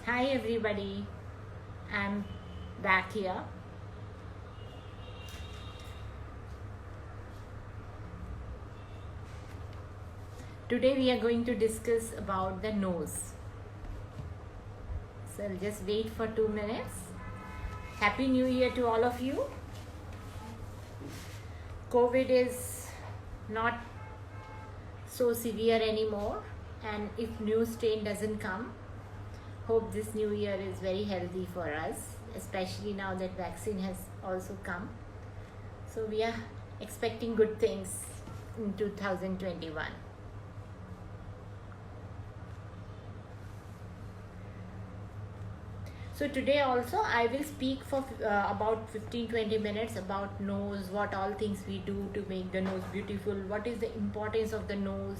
Hi everybody, I'm back here. Today we are going to discuss about the nose. So I'll just wait for 2 minutes. Happy New Year to all of you. COVID is not so severe anymore, and if new strain doesn't come, hope this new year is very healthy for us, especially now that vaccine has also come. So we are expecting good things in 2021. So today also I will speak for about 15-20 minutes about nose, what all things we do to make the nose beautiful, what is the importance of the nose,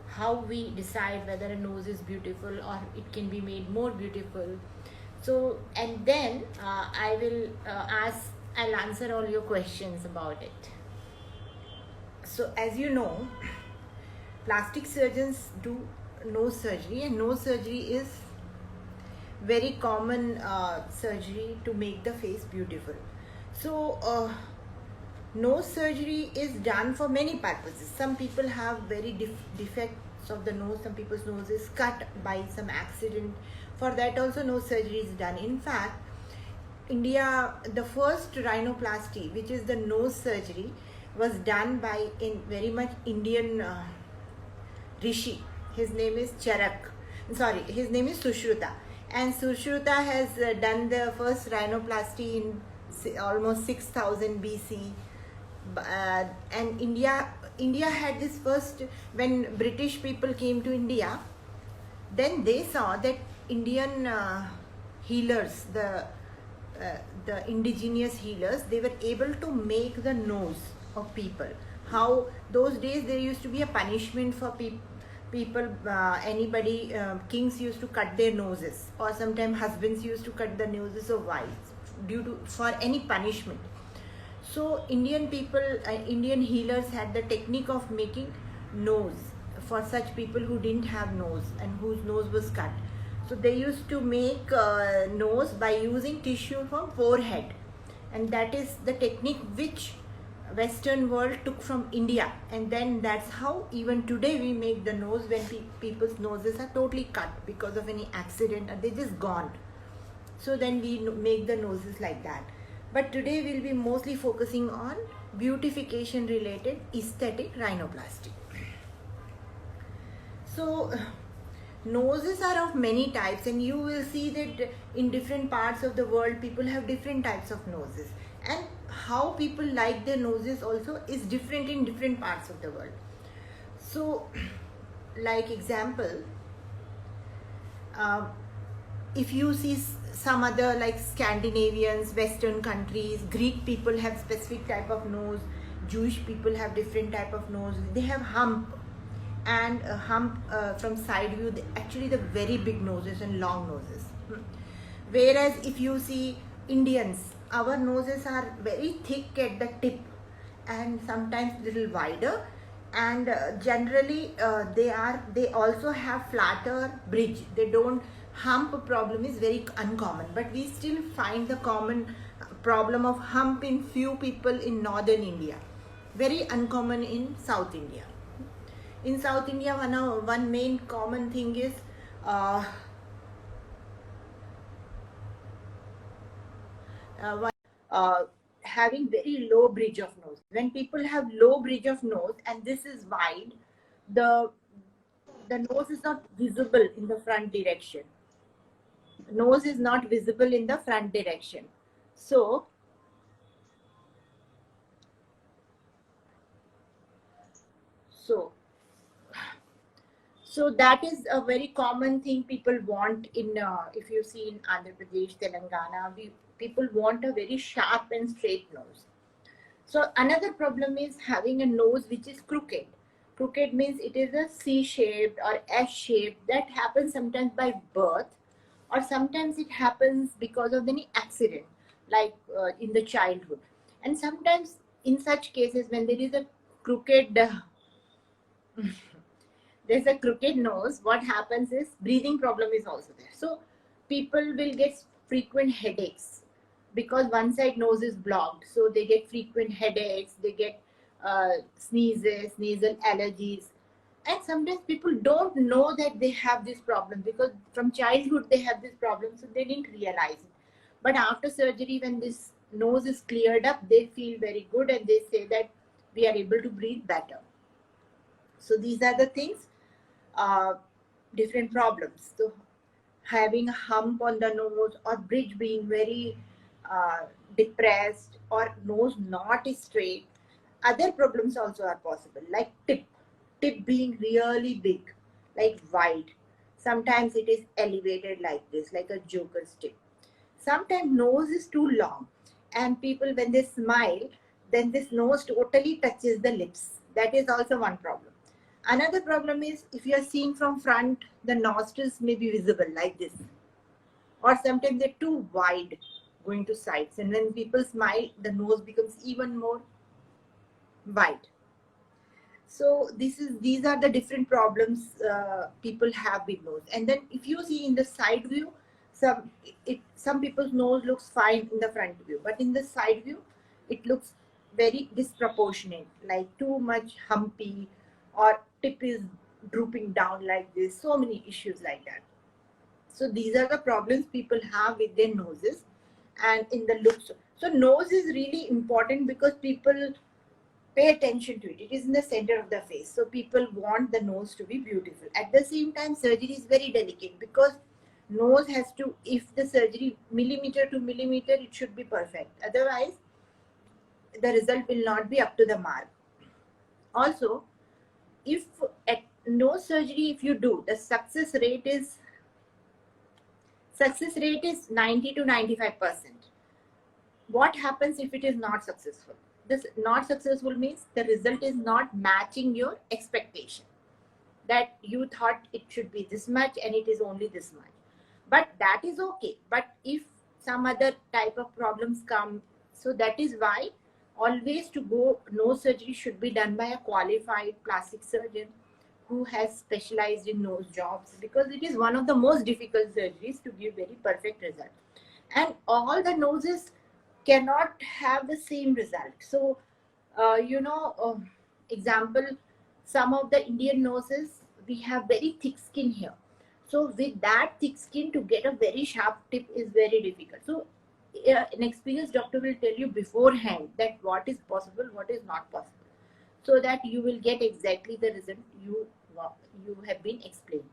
how we decide whether a nose is beautiful or it can be made more beautiful. So and then I'll answer all your questions about it. So as you know, plastic surgeons do nose surgery, and nose surgery is very common surgery to make the face beautiful. So nose surgery is done for many purposes. Some people have very defects of the nose. Some people's nose is cut by some accident. For that also nose surgery is done. In fact, India, the first rhinoplasty, which is the nose surgery, was done by very much Indian rishi. His name is his name is Sushruta. And Sushruta has done the first rhinoplasty in almost 6000 BC. And India had this first, when British people came to India, then they saw that Indian healers, the indigenous healers, they were able to make the nose of people. How those days there used to be a punishment for people, kings used to cut their noses, or sometimes husbands used to cut the noses of wives for any punishment. So Indian healers had the technique of making nose for such people who didn't have nose and whose nose was cut. So they used to make nose by using tissue from forehead, and that is the technique which Western world took from India, and then that's how even today we make the nose when people's noses are totally cut because of any accident and they're just gone. So then we make the noses like that. But today we'll be mostly focusing on beautification related aesthetic rhinoplasty. So noses are of many types, and you will see that in different parts of the world people have different types of noses, and how people like their noses also is different in different parts of the world. So like example, if you see some other like Scandinavians, Western countries, Greek people have specific type of nose, Jewish people have different type of nose. They have hump, and a hump from side view, actually the very big noses and long noses. Whereas if you see Indians, our noses are very thick at the tip and sometimes little wider, and generally they also have flatter bridge. They don't, hump problem is very uncommon, but we still find the common problem of hump in few people in northern India, very uncommon in South India. In South India, one main common thing is having very low bridge of nose. When people have low bridge of nose and this is wide, the nose is not visible in the front direction. Nose is not visible in the front direction. So that is a very common thing people want in, if you see in Andhra Pradesh, Telangana, people want a very sharp and straight nose. So another problem is having a nose which is crooked. Crooked means it is a C-shaped or S-shaped. That happens sometimes by birth, or sometimes it happens because of any accident, like in the childhood. And sometimes in such cases, when there is a crooked there's a crooked nose, what happens is breathing problem is also there. So people will get frequent headaches because one side nose is blocked, so they get frequent headaches, they get sneezes, nasal allergies. And sometimes people don't know that they have this problem because from childhood they have this problem, so they didn't realize it. But after surgery, when this nose is cleared up, they feel very good and they say that we are able to breathe better. So these are the things, uh, different problems. So having a hump on the nose, or bridge being very uh, depressed, or nose not straight. Other problems also are possible, like tip being really big, like wide. Sometimes it is elevated like this, like a joker's tip. Sometimes nose is too long, and people when they smile, then this nose totally touches the lips. That is also one problem. Another problem is if you are seeing from front, the nostrils may be visible like this, or sometimes they're too wide going to sides, and when people smile, the nose becomes even more wide. So these are the different problems people have with nose. And then if you see in the side view, some people's nose looks fine in the front view, but in the side view it looks very disproportionate, like too much humpy, or tip is drooping down like this. So many issues like that. So these are the problems people have with their noses and in the looks. So nose is really important because people pay attention to it. It is in the center of the face. So people want the nose to be beautiful. At the same time, surgery is very delicate because nose has to, if the surgery millimeter to millimeter, it should be perfect. Otherwise, the result will not be up to the mark. Also, if at nose surgery, if you do, the success rate is 90 to 95%. What happens if it is not successful? This not successful means the result is not matching your expectation, that you thought it should be this much and it is only this much. But that is okay. But if some other type of problems come, so that is why always to go nose surgery should be done by a qualified plastic surgeon who has specialized in nose jobs, because it is one of the most difficult surgeries to give very perfect result. And all the noses cannot have the same result. So example, some of the Indian noses, we have very thick skin here. So with that thick skin, to get a very sharp tip is very difficult. So an experienced doctor will tell you beforehand that what is possible, what is not possible, so that you will get exactly the result you have been explained.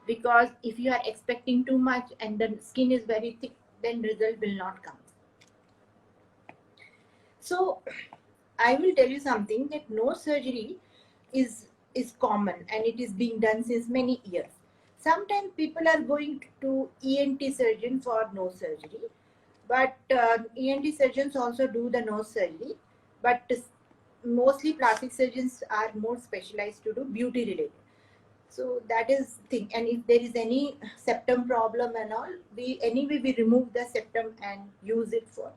Because if you are expecting too much and the skin is very thick, then result will not come. So I will tell you something, that nose surgery is common and it is being done since many years. Sometimes people are going to ENT surgeon for nose surgery, but ENT surgeons also do the nose surgery, but mostly plastic surgeons are more specialized to do beauty related. So that is thing. And if there is any septum problem and all, we remove the septum and use it for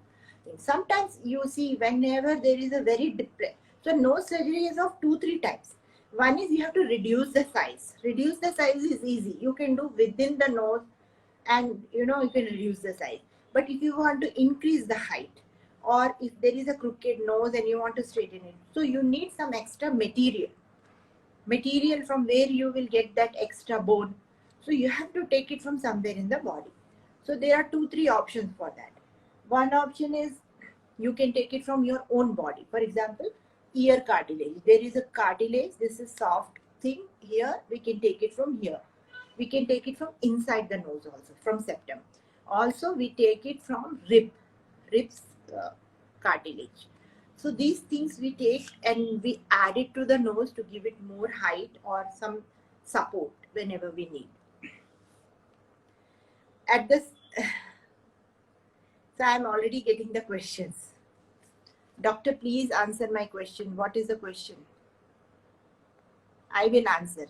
things. Sometimes you see whenever there is a very depressed, so nose surgery is of 2-3 types. One is you have to reduce the size. Reduce the size is easy. You can do within the nose, and you can reduce the size. But if you want to increase the height, or if there is a crooked nose and you want to straighten it, so you need some extra material from where you will get that extra bone. So you have to take it from somewhere in the body. So there are 2-3 options for that. One option is you can take it from your own body. For example, ear cartilage. There is a cartilage. This is soft thing here. We can take it from here. We can take it from inside the nose also, from septum. Also, we take it from ribs cartilage. So these things we take and we add it to the nose to give it more height or some support whenever we need. At this, so I am already getting the questions. Doctor, please answer my question. What is the question? I will answer.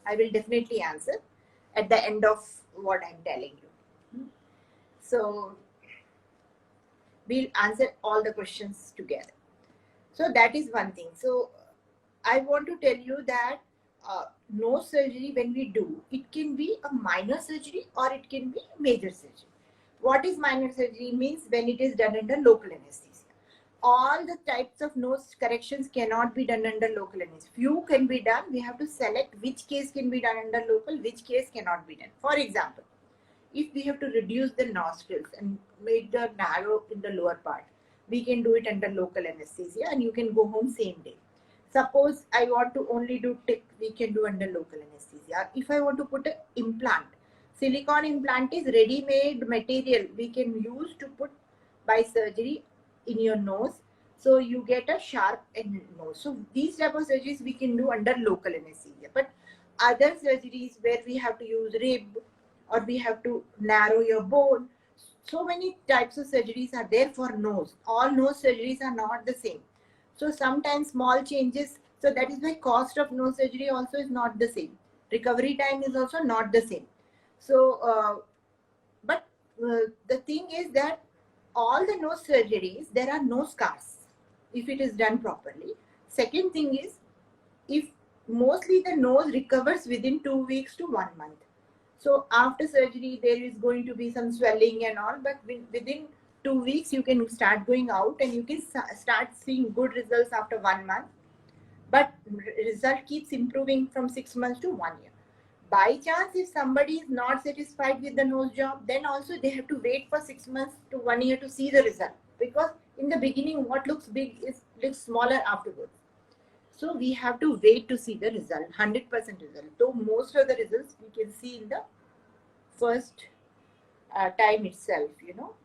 I will definitely answer at the end of what I'm telling you. So we'll answer all the questions together. So that is one thing. So I want to tell you that nose surgery, when we do, it can be a minor surgery or it can be major surgery. What is minor surgery? Means when it is done under local anesthesia. All the types of nose corrections cannot be done under local anesthesia. Few can be done. We have to select which case can be done under local, which case cannot be done. For example, if we have to reduce the nostrils and make the narrow in the lower part, we can do it under local anesthesia and you can go home same day. Suppose I want to only do tip, we can do under local anesthesia. If I want to put an implant, silicone implant is ready-made material we can use to put by surgery in your nose, so you get a sharp nose. So these type of surgeries we can do under local anesthesia. But other surgeries where we have to use rib or we have to narrow your bone, so many types of surgeries are there for nose. All nose surgeries are not the same. So sometimes small changes, so that is why cost of nose surgery also is not the same. Recovery time is also not the same. So but the thing is that all the nose surgeries, there are no scars if it is done properly. Second thing is, if mostly the nose recovers within 2 weeks to 1 month. So after surgery, there is going to be some swelling and all, but within 2 weeks, you can start going out and you can start seeing good results after 1 month. But result keeps improving from 6 months to 1 year. By chance, if somebody is not satisfied with the nose job, then also they have to wait for 6 months to 1 year to see the result. Because in the beginning, what looks big looks smaller afterwards. So we have to wait to see the result, 100% result. Though most of the results we can see in the first time itself,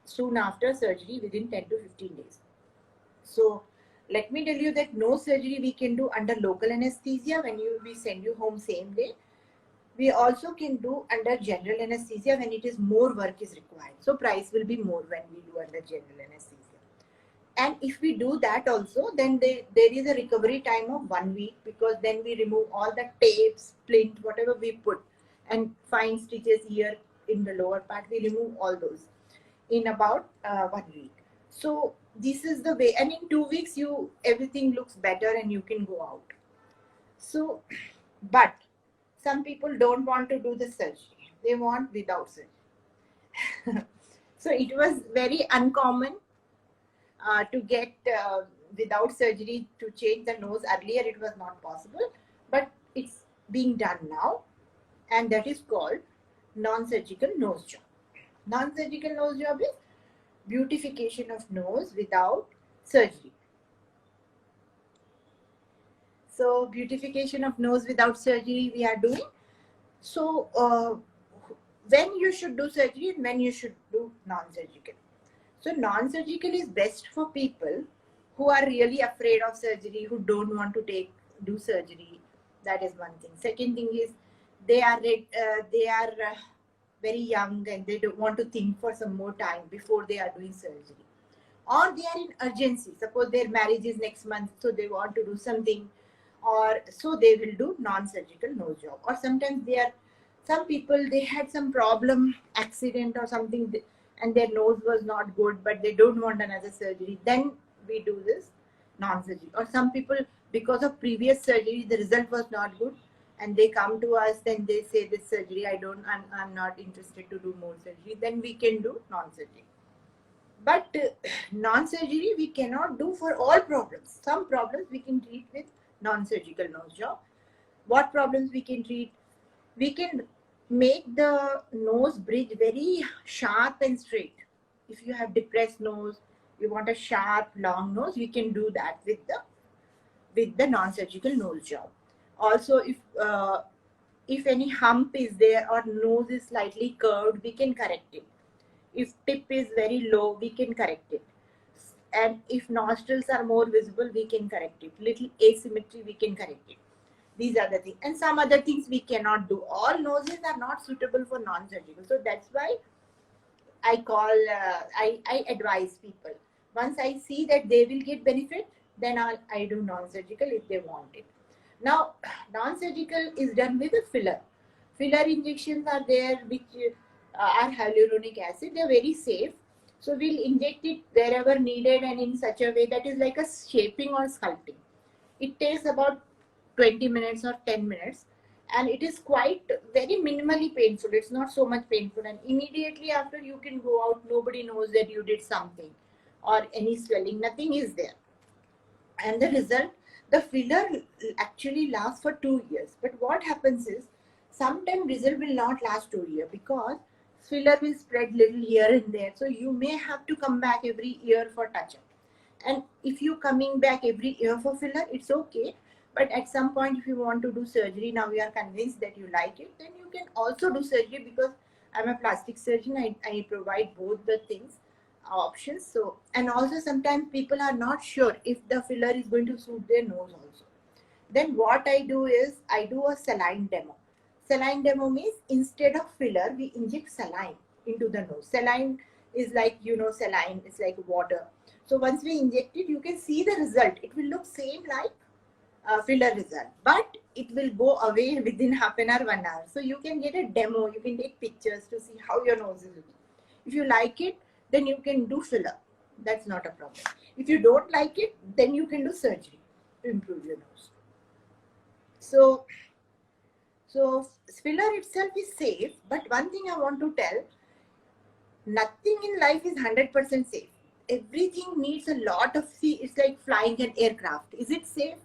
soon after surgery within 10 to 15 days. So let me tell you that no surgery we can do under local anesthesia when we send you home same day. We also can do under general anesthesia when it is more work is required. So price will be more when we do under general anesthesia. And if we do that also, then there is a recovery time of 1 week, because then we remove all the tapes, splint, whatever we put, and fine stitches here in the lower part, we remove all those in about 1 week. So this is the way, and in 2 weeks everything looks better and you can go out. So, but some people don't want to do the surgery. They want without surgery. So it was very uncommon to get without surgery to change the nose. Earlier it was not possible, but it's being done now, and that is called non-surgical nose job. Non-surgical nose job is beautification of nose without surgery. So beautification of nose without surgery we are doing. So when you should do surgery and when you should do non-surgical. So non-surgical is best for people who are really afraid of surgery, who don't want to do surgery. That is one thing. Second thing is they are very young and they don't want to think for some more time before they are doing surgery. Or they are in urgency. Suppose their marriage is next month, so they want to do something, or so they will do non-surgical nose job. Or sometimes some people, they had some problem, accident or something, and their nose was not good, but they don't want another surgery. Then we do this non-surgery. Or some people, because of previous surgery, the result was not good, and they come to us, then they say this surgery, I'm not interested to do more surgery. Then we can do non-surgery. But non-surgery we cannot do for all problems. Some problems we can treat with non-surgical nose job. What problems we can treat? We can make the nose bridge very sharp and straight. If you have depressed nose, you want a sharp, long nose, we can do that with the non-surgical nose job. Also, if any hump is there or nose is slightly curved, we can correct it. If tip is very low, we can correct it. And if nostrils are more visible, we can correct it. Little asymmetry, we can correct it. These are the things. And some other things we cannot do. All noses are not suitable for non-surgical. So that's why I advise people. Once I see that they will get benefit, then I do non-surgical if they want it. Now, non-surgical is done with a filler. Filler injections are there which are hyaluronic acid. They are very safe. So we'll inject it wherever needed and in such a way that is like a shaping or sculpting. It takes about 20 minutes or 10 minutes. and it is quite very minimally painful. It's not so much painful, and immediately after you can go out, nobody knows that you did something or any swelling, nothing is there. And the result, the filler actually lasts for 2 years. But what happens is sometimes result will not last 2 years because filler will spread little here and there, so you may have to come back every year for touch up. And if you coming back every year for filler, it's okay. But at some point, if you want to do surgery, now you are convinced that you like it, then you can also do surgery, because I'm a plastic surgeon. I provide both the things, options. So, and also sometimes people are not sure if the filler is going to suit their nose also. Then what I do is I do a saline demo. Saline demo means instead of filler, we inject saline into the nose. Saline is like, saline is like water. So once we inject it, you can see the result. It will look same like filler result, but it will go away within half an hour, 1 hour. So you can get a demo, you can take pictures to see how your nose is looking. If you like it, then you can do filler. That's not a problem. If you don't like it, then you can do surgery to improve your nose. So filler itself is safe, but one thing I want to tell, nothing in life is 100% safe. Everything needs a lot of, see, it's like flying an aircraft. Is it safe?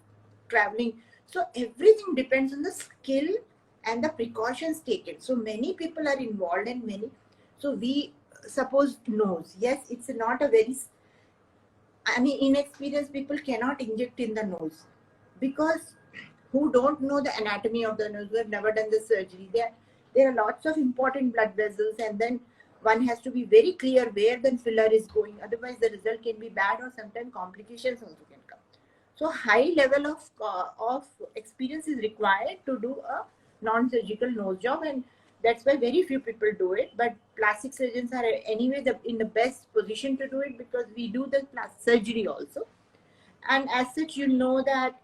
Traveling. So everything depends on the skill and the precautions taken. So many people are involved and many. So we suppose nose. Yes, it's not a very, inexperienced people cannot inject in the nose, because who don't know the anatomy of the nose, who have never done the surgery. There are lots of important blood vessels, and then one has to be very clear where the filler is going. Otherwise, the result can be bad, or sometimes complications also can come. So high level of experience is required to do a non-surgical nose job, and that's why very few people do it. But plastic surgeons are anyway in the best position to do it, because we do the surgery also. And as such, that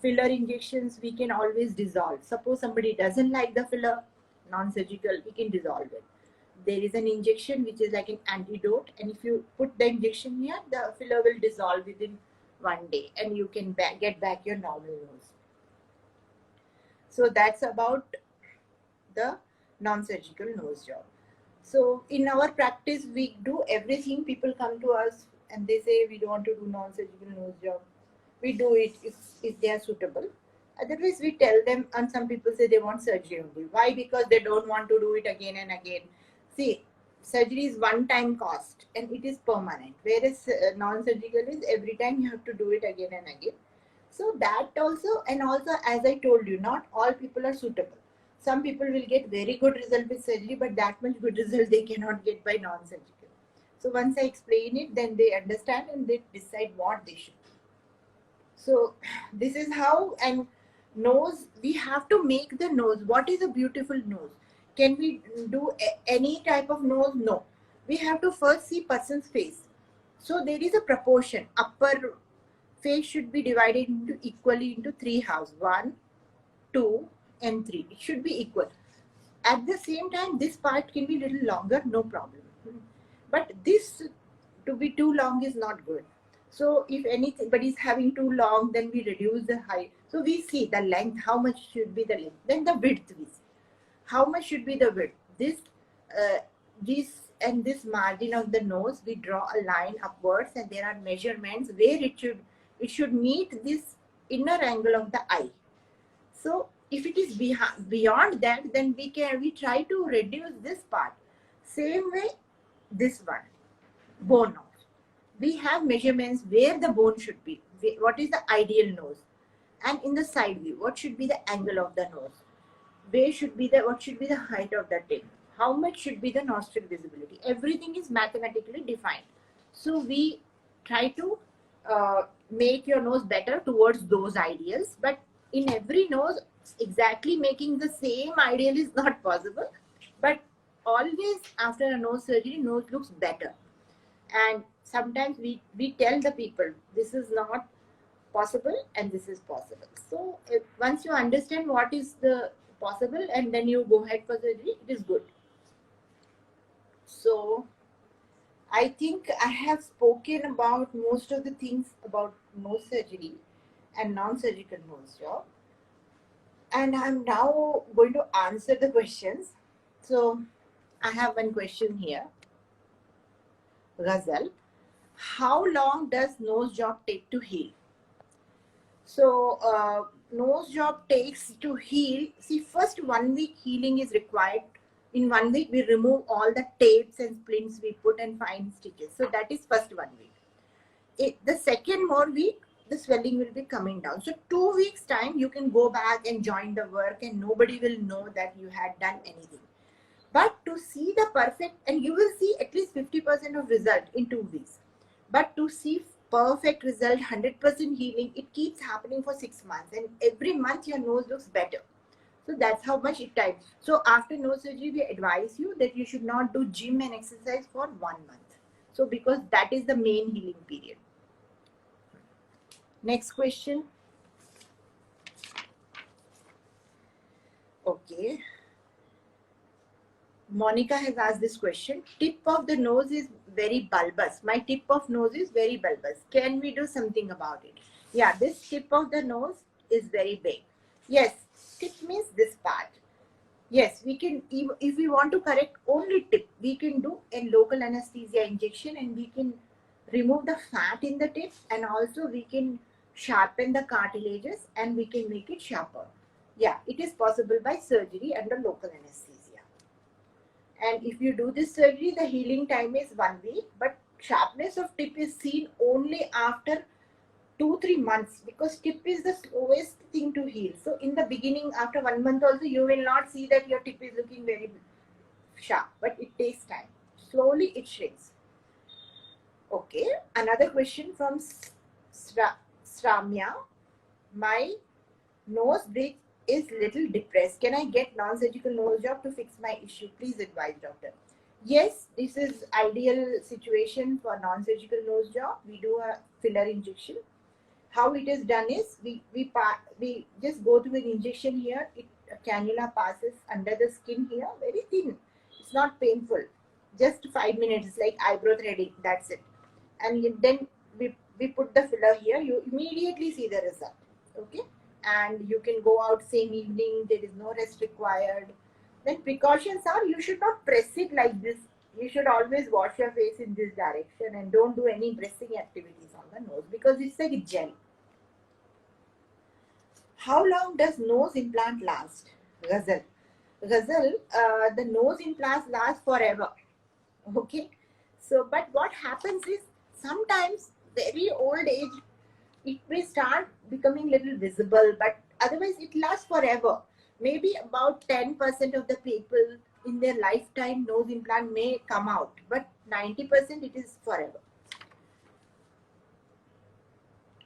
filler injections we can always dissolve. Suppose somebody doesn't like the filler, non-surgical, we can dissolve it. There is an injection which is like an antidote, and if you put the injection here, the filler will dissolve within 1 day, and you can get back your normal nose. So that's about the non-surgical nose job. So in our practice, we do everything. People come to us and they say we don't want to do non-surgical nose job. We do it if they are suitable. Otherwise, we tell them, and some people say they want surgery only. Why? Because they don't want to do it again and again. See, surgery is one-time cost and it is permanent. Whereas non-surgical is every time you have to do it again and again. So that also, and also as I told you, not all people are suitable. Some people will get very good result with surgery, but that much good result they cannot get by non-surgical. So once I explain it, then they understand and they decide what they should do. So this is how. And nose, we have to make the nose. What is a beautiful nose? Can we do any type of nose? No. We have to first see person's face. So there is a proportion. Upper face should be divided into equally into three halves. 1, 2, and 3. It should be equal. At the same time, this part can be a little longer, no problem. But this to be too long is not good. So if anybody is having too long, then we reduce the height. So we see the length, how much should be the length. Then the width we see. How much should be the width? This and this margin of the nose, we draw a line upwards, and there are measurements where it should meet this inner angle of the eye. So if it is beyond that, then we try to reduce this part. Same way, this one, bone nose. We have measurements where the bone should be. What is the ideal nose? And in the side view, what should be the angle of the nose? What should be the height of the tip? How much should be the nostril visibility? Everything is mathematically defined. So we try to make your nose better towards those ideals. But in every nose, exactly making the same ideal is not possible. But always after a nose surgery, nose looks better. And sometimes we tell the people, this is not possible and this is possible. So once you understand what is the possible and then you go ahead for surgery, it is good. So I think I have spoken about most of the things about nose surgery and non-surgical nose job. And I'm now going to answer the questions. So I have one question here. Ghazal, how long does nose job take to heal? So nose job takes to heal. See, first 1 week healing is required. In 1 week, we remove all the tapes and splints we put and fine stitches. So that is first 1 week. The second more week, the swelling will be coming down. So 2 weeks time, you can go back and join the work and nobody will know that you had done anything. But to see the perfect, and you will see at least 50% of result in 2 weeks. But to see perfect result, 100% healing, it keeps happening for 6 months. And every month your nose looks better. So that's how much it takes. So after nose surgery, we advise you that you should not do gym and exercise for 1 month. So because that is the main healing period. Next question. Okay. Monica has asked this question. Tip of the nose is very bulbous. My tip of nose is very bulbous. Can we do something about it? Yeah, this tip of the nose is very big. Yes, tip means this part. Yes, we can, if we want to correct only tip, we can do a local anesthesia injection and we can remove the fat in the tip, and also we can sharpen the cartilages and we can make it sharper. Yeah, it is possible by surgery under local anesthesia. And if you do this surgery, the healing time is 1 week, but sharpness of tip is seen only after 2-3 months, because tip is the slowest thing to heal. So in the beginning, after 1 month also, you will not see that your tip is looking very sharp, but it takes time. Slowly it shrinks. Okay, another question from Sramya. My nose bridge is little depressed. Can I get non-surgical nose job to fix my issue? Please advise, doctor. Yes, this is ideal situation for non-surgical nose job. We do a filler injection. How it is done is we just go through an injection here. A cannula passes under the skin here, very thin. It's not painful. Just 5 minutes, like eyebrow threading. That's it. And then we put the filler here. You immediately see the result. Okay, and you can go out same evening. There is no rest required. Then precautions are, you should not press it like this. You should always wash your face in this direction and don't do any pressing activities on the nose because it's like a gel. How long does nose implant last? Ghazal, the nose implants last forever. Okay, so but what happens is sometimes very old age it may start becoming little visible, but otherwise it lasts forever. Maybe about 10% of the people in their lifetime nose implant may come out, but 90% it is forever.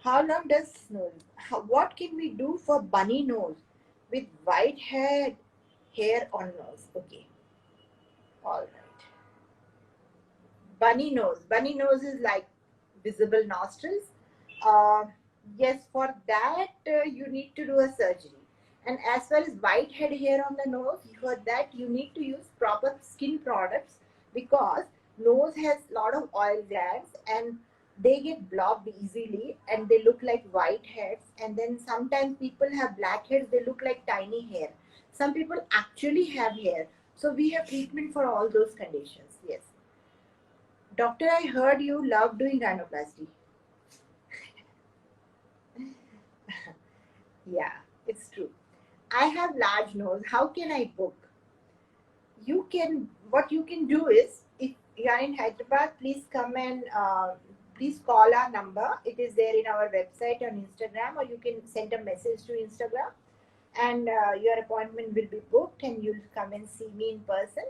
How long does nose? What can we do for bunny nose with white hair on nose? Okay, all right. Bunny nose. Bunny nose is like visible nostrils. Uh, yes, for that you need to do a surgery. And as well as whitehead hair on the nose, for that you need to use proper skin products because nose has a lot of oil glands and they get blocked easily and they look like white heads. And then sometimes people have black heads, they look like tiny hair. Some people actually have hair. So we have treatment for all those conditions. Yes. Doctor, I heard you love doing rhinoplasty. Yeah, it's true. I have large nose. How can I book? What you can do is, if you are in Hyderabad, please come and please call our number. It is there in our website on Instagram, or you can send a message to Instagram and your appointment will be booked and you'll come and see me in person.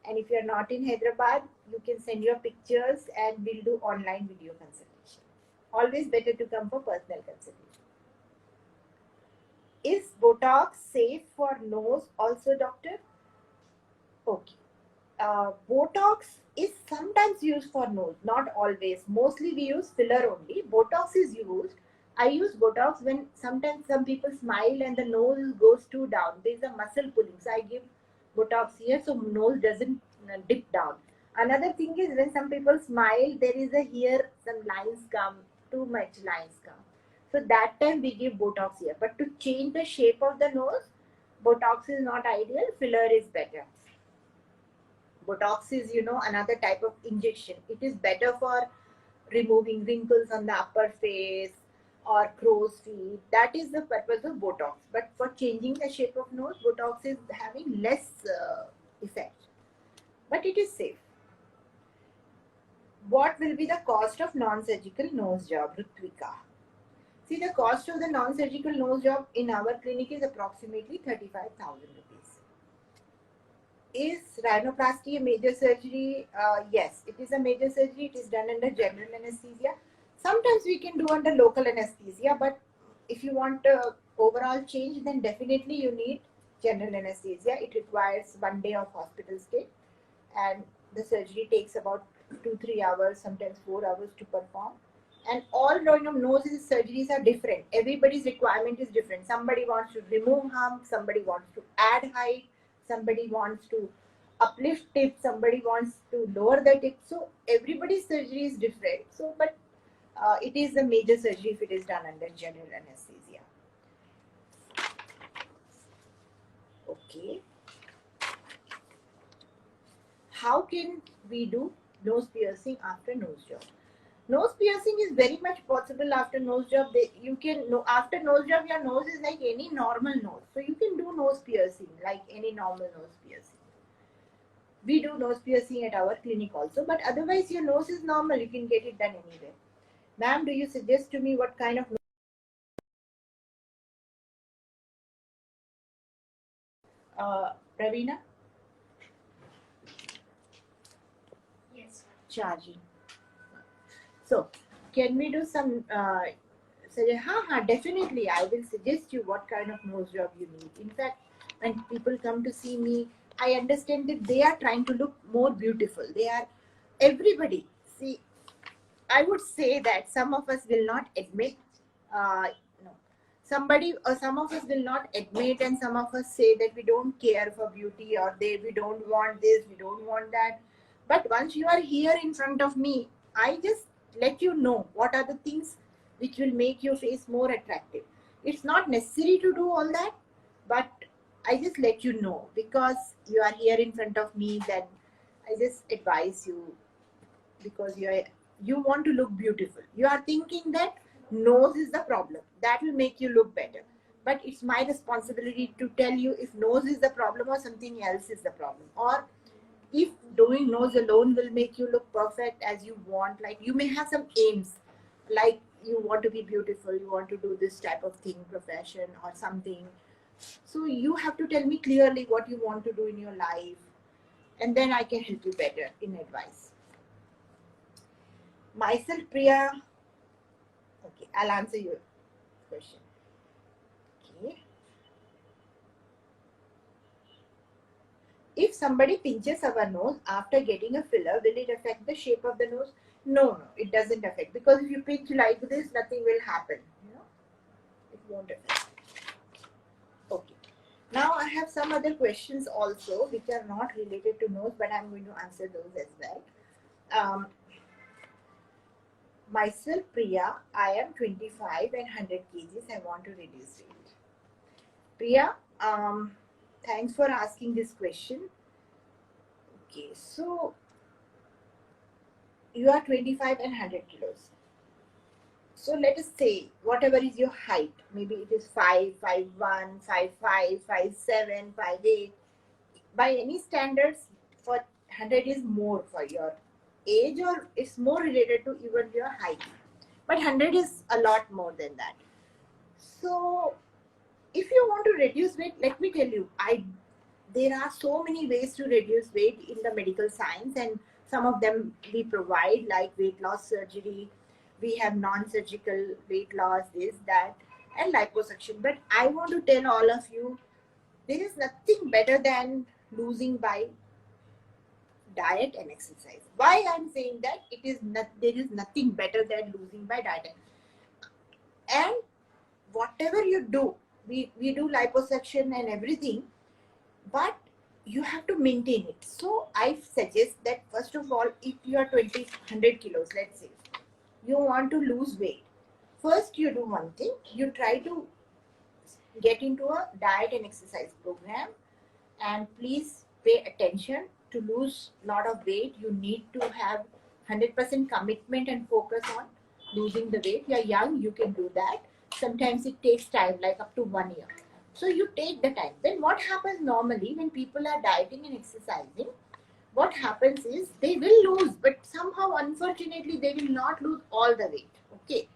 And if you're not in Hyderabad, you can send your pictures and we'll do online video consultation. Always better to come for personal consultation. Is Botox safe for nose also, doctor? Okay. Botox is sometimes used for nose, not always. Mostly we use filler only. Botox is used. I use Botox when sometimes some people smile and the nose goes too down. There is a muscle pulling. So I give Botox here so nose doesn't dip down. Another thing is when some people smile, there is a here some lines come, too much lines come. So that time we give Botox here. But to change the shape of the nose, Botox is not ideal, filler is better. Botox is, another type of injection. It is better for removing wrinkles on the upper face or crow's feet. That is the purpose of Botox. But for changing the shape of nose, Botox is having less effect. But it is safe. What will be the cost of non-surgical nose job, Ritvika? See, the cost of the non-surgical nose job in our clinic is approximately 35,000 rupees. Is rhinoplasty a major surgery? Yes, it is a major surgery. It is done under general anesthesia. Sometimes we can do under local anesthesia, but if you want overall change, then definitely you need general anesthesia. It requires 1 day of hospital stay, and the surgery takes about 2-3 hours, sometimes 4 hours to perform. And all nose surgeries are different. Everybody's requirement is different. Somebody wants to remove hump, somebody wants to add height, somebody wants to uplift tip, somebody wants to lower the tip. So everybody's surgery is different. So, but it is a major surgery if it is done under general anesthesia. Okay. How can we do nose piercing after nose job? Nose piercing is very much possible after nose job. You can after nose job, your nose is like any normal nose, so you can do nose piercing like any normal nose piercing. We do nose piercing at our clinic also, but otherwise your nose is normal. You can get it done anywhere. Ma'am, do you suggest to me what kind of Ravina? Yes. Charging. So, can we do some? Definitely. I will suggest you what kind of nose job you need. In fact, when people come to see me, I understand that they are trying to look more beautiful. Everybody. See, I would say that some of us will not admit. No, somebody or some of us will not admit, and some of us say that we don't care for beauty, or we don't want this, we don't want that. But once you are here in front of me, I just let you know what are the things which will make your face more attractive. It's not necessary to do all that, but I just let you know because you are here in front of me. Then I just advise you because you want to look beautiful. You are thinking that nose is the problem. That will make you look better. But it's my responsibility to tell you if nose is the problem or something else is the problem. Or if doing nose alone will make you look perfect as you want. Like you may have some aims, like you want to be beautiful, you want to do this type of thing, profession or something. So you have to tell me clearly what you want to do in your life, and then I can help you better in advice. Myself, Priya. Okay, I'll answer your question. Okay. If somebody pinches our nose after getting a filler, will it affect the shape of the nose? No, it doesn't affect, because if you pinch like this, nothing will happen. It won't affect. Okay. Now I have some other questions also which are not related to nose, but I'm going to answer those as well. Myself, Priya, I am 25 and 100 kgs. I want to reduce weight. Priya, thanks for asking this question. Okay, so you are 25 and 100 kilos. So let us say whatever is your height, maybe it is 5, 5'1", 5'5", 5'7", 5'8". By any standards, for 100 is more for your age, or it's more related to even your height. But 100 is a lot more than that. So if you want to reduce weight, let me tell you, there are so many ways to reduce weight in the medical science, and some of them we provide, like weight loss surgery. We have non-surgical weight loss, this, that, and liposuction. But I want to tell all of you, there is nothing better than losing by diet and exercise. Why I'm saying that? There is nothing better than losing by diet. And whatever you do, we do liposuction and everything, but you have to maintain it. So I suggest that first of all, if you are 100 kilos, let's say, you want to lose weight, first you do one thing, you try to get into a diet and exercise program, and please pay attention. To lose a lot of weight, you need to have 100% commitment and focus on losing the weight. You're young, you can do that. Sometimes it takes time, like up to 1 year. So you take the time. Then what happens normally when people are dieting and exercising? What happens is they will lose, but somehow, unfortunately, they will not lose all the weight. Okay.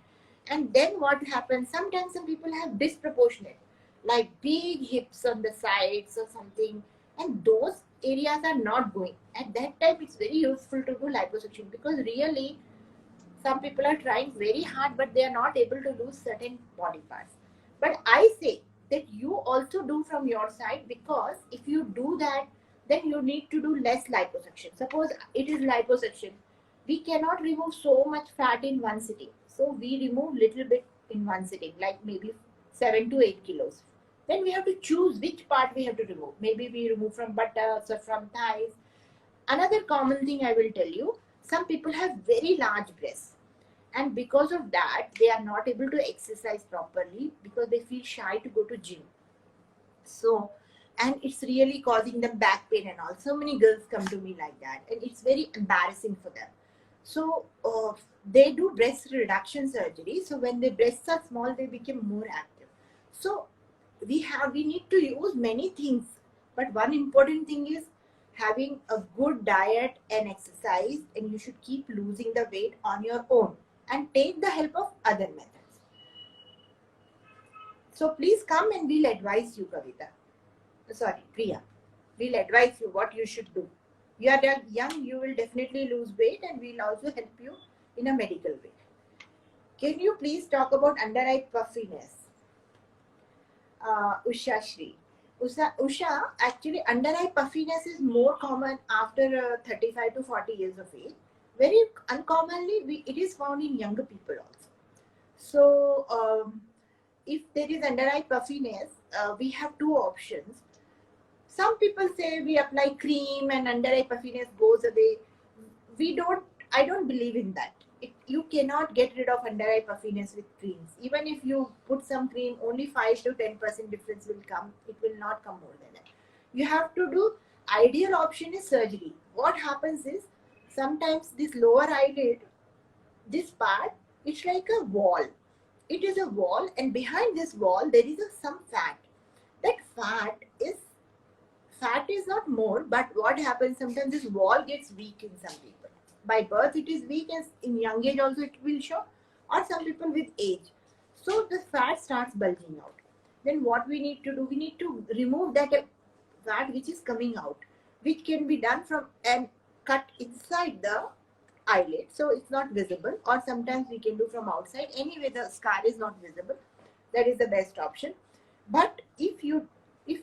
And then what happens? Sometimes some people have disproportionate, like big hips on the sides or something, and those areas are not going. At that time, it's very useful to do liposuction, because really some people are trying very hard, but they are not able to lose certain body parts. But I say that you also do from your side, because if you do that, then you need to do less liposuction. Suppose it is liposuction, we cannot remove so much fat in one sitting. So we remove little bit in one sitting, like maybe 7 to 8 kilos. Then we have to choose which part we have to remove. Maybe we remove from buttocks or from thighs. Another common thing I will tell you, some people have very large breasts, and because of that they are not able to exercise properly because they feel shy to go to gym. So, and it's really causing them back pain and all. So many girls come to me like that, and it's very embarrassing for them. So they do breast reduction surgery. So when their breasts are small, they become more active. So we need to use many things, but one important thing is having a good diet and exercise, and you should keep losing the weight on your own and take the help of other methods. So please come and we'll advise you, Kavita. Sorry, Priya. We'll advise you what you should do. You are young, you will definitely lose weight, and we'll also help you in a medical way. Can you please talk about under eye puffiness? Usha Shri. Usha, actually under eye puffiness is more common after 35 to 40 years of age. Very uncommonly, it is found in younger people also. So if there is under eye puffiness, we have two options. Some people say we apply cream and under eye puffiness goes away. I don't believe in that. You cannot get rid of under eye puffiness with creams. Even if you put some cream, only 5 to 10% difference will come. It will not come more than that. You have to do, ideal option is surgery. What happens is, sometimes this lower eyelid, this part, it's like a wall. It is a wall, and behind this wall there is some fat. That fat is not more, but what happens, sometimes this wall gets weak in some people. By birth it is weak, and in young age also it will show, or some people with age. So the fat starts bulging out. Then what we need to do, we need to remove that fat which is coming out, which can be done from and cut inside the eyelid, so it's not visible, or sometimes we can do from outside. Anyway, the scar is not visible. That is the best option. But if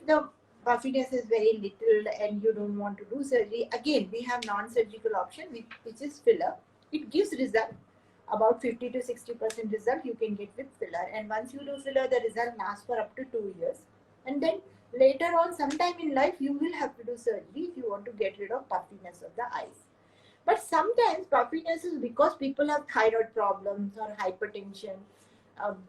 the puffiness is very little and you don't want to do surgery, again we have non-surgical option, which is filler. It gives result, about 50 to 60% result you can get with filler, and once you do filler, the result lasts for up to 2 years, and then later on, sometime in life, you will have to do surgery if you want to get rid of puffiness of the eyes. But sometimes puffiness is because people have thyroid problems or hypertension,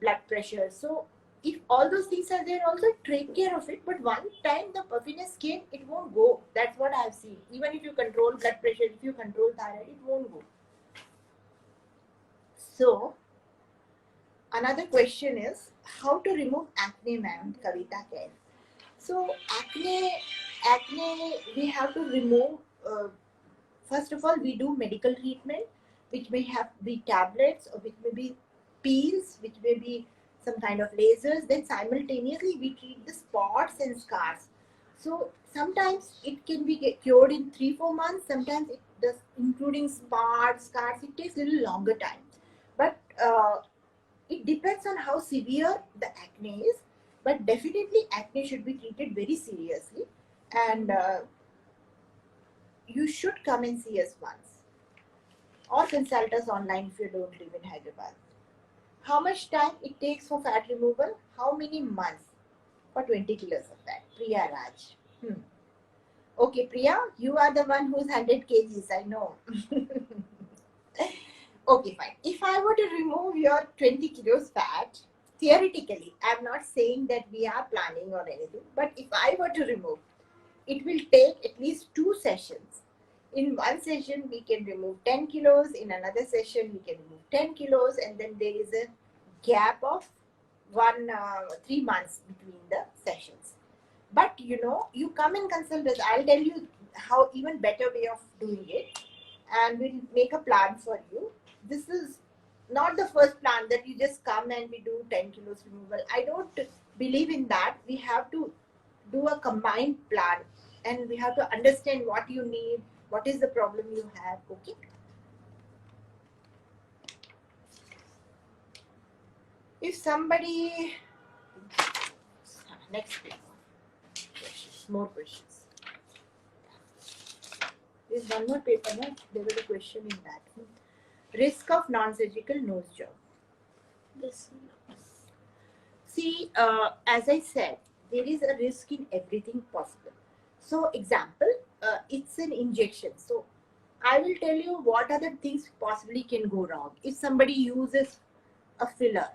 blood pressure. So if all those things are there, also take care of it. But one time the puffiness came, it won't go. That's what I have seen. Even if you control blood pressure, if you control thyroid, it won't go. So another question is how to remove acne, ma'am, Kavita Kain. So acne, we have to remove. First of all, we do medical treatment, which may be tablets, or which may be peels, which may be some kind of lasers. Then simultaneously, we treat the spots and scars. So sometimes it can be cured in 3-4 months. Sometimes it does, including spots, scars. It takes a little longer time. But it depends on how severe the acne is. But definitely, acne should be treated very seriously, and you should come and see us once, or consult us online if you don't live in Hyderabad. How much time it takes for fat removal? How many months for 20 kilos of fat? Priya Raj. Okay, Priya, you are the one who's 100 kgs, I know. Okay, fine. If I were to remove your 20 kilos fat, theoretically, I'm not saying that we are planning or anything, but if I were to remove, it will take at least 2 sessions. In one session, we can remove 10 kilos. In another session, we can remove 10 kilos. And then there is a gap of 3 months between the sessions. But you come and consult us. I'll tell you how even better way of doing it. And we'll make a plan for you. This is not the first plan that you just come and we do 10 kilos removal. I don't believe in that. We have to do a combined plan and we have to understand what you need, what is the problem you have. Okay. If somebody, next questions, more questions. There's one more paper, no? There was a question in that. Risk of non-surgical nose job. This. See, as I said, there is a risk in everything possible. So, example, it's an injection. So, I will tell you what other things possibly can go wrong. If somebody uses a filler,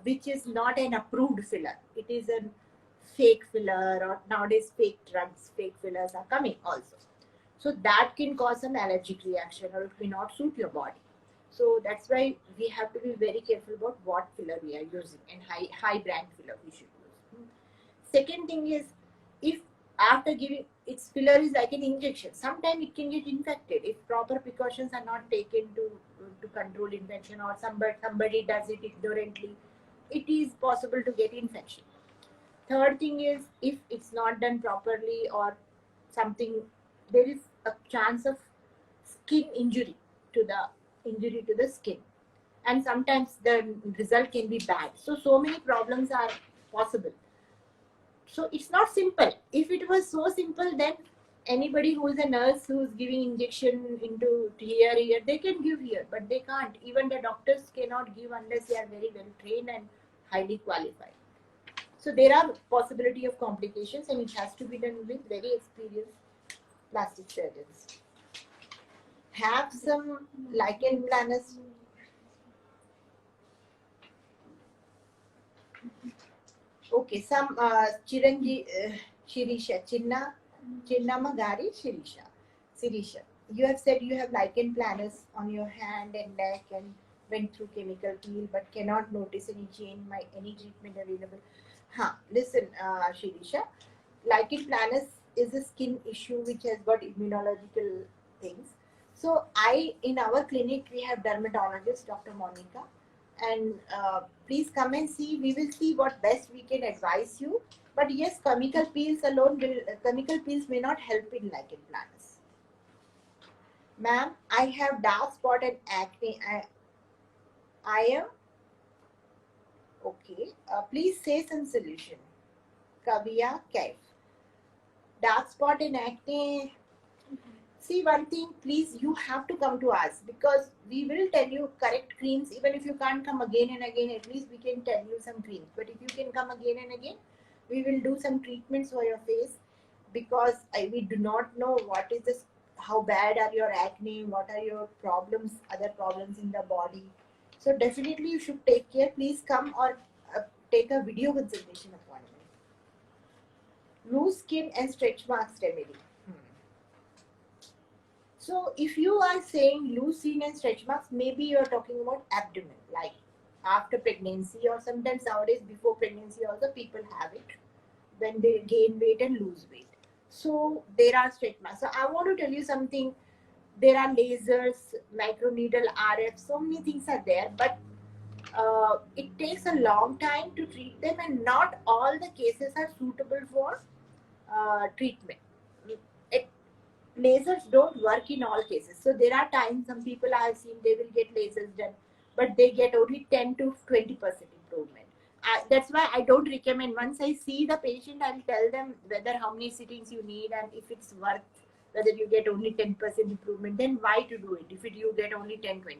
which is not an approved filler, it is a fake filler, or nowadays fake drugs, fake fillers are coming also. So, that can cause some allergic reaction or it may not suit your body. So that's why we have to be very careful about what filler we are using, and high brand filler we should use. Second thing is, if after giving, its filler is like an injection, sometimes it can get infected if proper precautions are not taken to control infection, or somebody does it ignorantly, it is possible to get infection. Third thing is, if it's not done properly or something, there is a chance of skin injury to the skin, and sometimes the result can be bad. So many problems are possible. So it's not simple. If it was so simple, then anybody who is a nurse who is giving injection into here, they can give here, but they can't. Even the doctors cannot give unless they are very well trained and highly qualified. So there are possibility of complications, and it has to be done with very experienced plastic surgeons. Have some lichen planus. Okay, some Shirisha, Chinnamagari Sirisha. You have said you have lichen planus on your hand and neck and went through chemical peel but cannot notice any change, any treatment available. Listen, Shirisha, lichen planus is a skin issue which has got immunological things. So in our clinic, we have dermatologist, Dr. Monica, and please come and see. We will see what best we can advise you. But yes, chemical peels may not help in lichen planus. Ma'am, I have dark spot and acne. I am okay. Please say some solution. Kaviya Kaif. Dark spot and acne. See, one thing, please, you have to come to us, because we will tell you correct creams. Even if you can't come again and again, at least we can tell you some creams. But if you can come again and again, we will do some treatments for your face, because we do not know what is this, how bad are your acne, what are your problems, other problems in the body. So definitely you should take care. Please come or take a video consultation appointment. Loose skin and stretch marks remedy. So if you are saying loose skin and stretch marks, maybe you are talking about abdomen, like after pregnancy, or sometimes nowadays before pregnancy also people have it when they gain weight and lose weight. So there are stretch marks. So I want to tell you something. There are lasers, microneedle, RF, so many things are there, but it takes a long time to treat them, and not all the cases are suitable for treatment. Lasers don't work in all cases. So there are times some people I have seen, they will get lasers done, but they get only 10 to 20% improvement. That's why I don't recommend. Once I see the patient, I'll tell them whether how many sittings you need, and if it's worth, whether you get only 10% improvement, then why to do it if you get only 10-20%.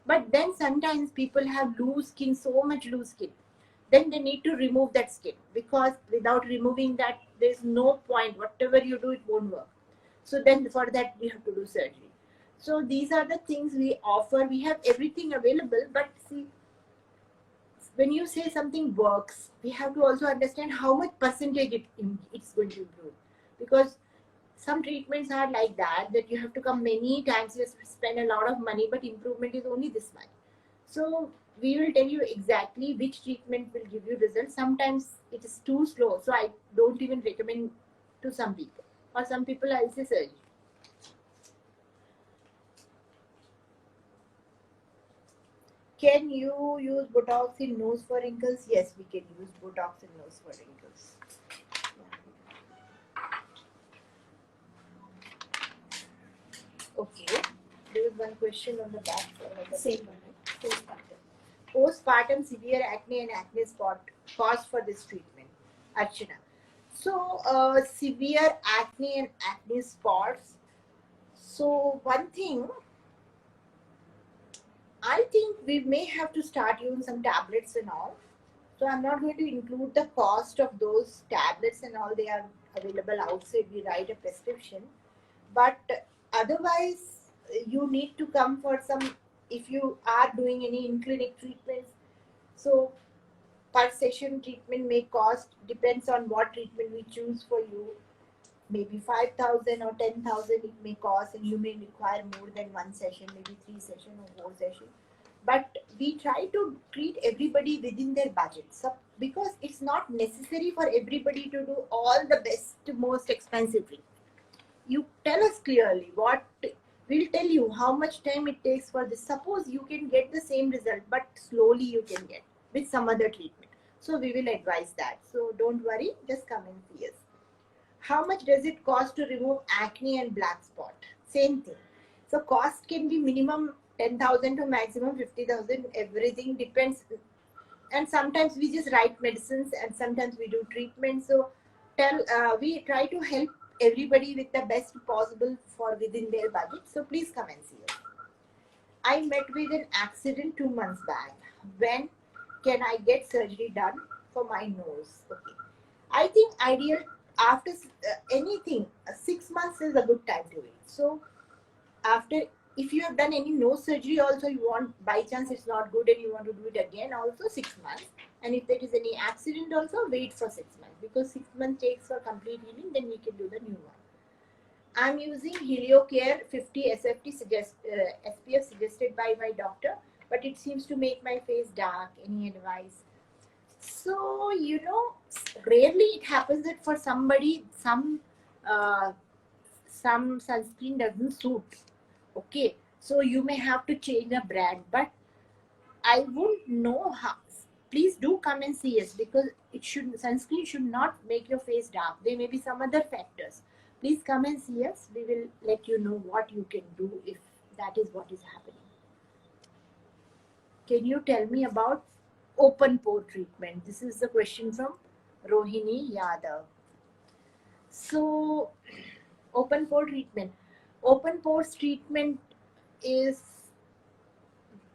But then sometimes people have loose skin, so much loose skin, then they need to remove that skin, because without removing that, there's no point. Whatever you do, it won't work. So then for that, we have to do surgery. So these are the things we offer. We have everything available, but see, when you say something works, we have to also understand how much percentage it's going to improve. Because some treatments are like that you have to come many times, you spend a lot of money, but improvement is only this much. So we will tell you exactly which treatment will give you results. Sometimes it is too slow, so I don't even recommend to some people. Or some people I'll say surgery. Can you use Botox in nose for wrinkles? Yes, we can use Botox in nose for wrinkles. Okay. There is one question on the back. Same one, right? Postpartum. Postpartum severe acne and acne spot cause for this treatment. Archana. So, severe acne and acne spots. So, one thing, I think we may have to start using some tablets and all. So, I'm not going to include the cost of those tablets and all. They are available outside. We write a prescription. But otherwise, you need to come for some, if you are doing any in-clinic treatments. So, per session treatment may cost, depends on what treatment we choose for you, maybe 5,000 or 10,000 it may cost, and you may require more than one session, maybe 3 sessions or 4 sessions. But we try to treat everybody within their budget. So because it's not necessary for everybody to do all the best, most expensive treatment. You tell us clearly what, we'll tell you how much time it takes for this. Suppose you can get the same result, but slowly you can get with some other treatment. So we will advise that. So don't worry, just come and see us. How much does it cost to remove acne and black spot? Same thing. So cost can be minimum 10,000 to maximum 50,000. Everything depends. And sometimes we just write medicines, and sometimes we do treatment. So we try to help everybody with the best possible for within their budget. So please come and see us. I met with an accident 2 months back. When can I get surgery done for my nose? Okay. I think ideal after anything, 6 months is a good time to wait. So after, if you have done any nose surgery also, you want, by chance it's not good and you want to do it again, also 6 months. And if there is any accident also, wait for 6 months, because 6 months takes for complete healing, then we can do the new one. I'm using HelioCare 50 SFT SPF suggested by my doctor, but it seems to make my face dark. Any advice? So, rarely it happens that for somebody, some sunscreen doesn't suit. Okay, so you may have to change the brand, but I won't know how. Please do come and see us, because sunscreen should not make your face dark. There may be some other factors. Please come and see us. We will let you know what you can do if that is what is happening. Can you tell me about open pore treatment? This is the question from Rohini Yadav. So, open pore treatment. Open pores treatment is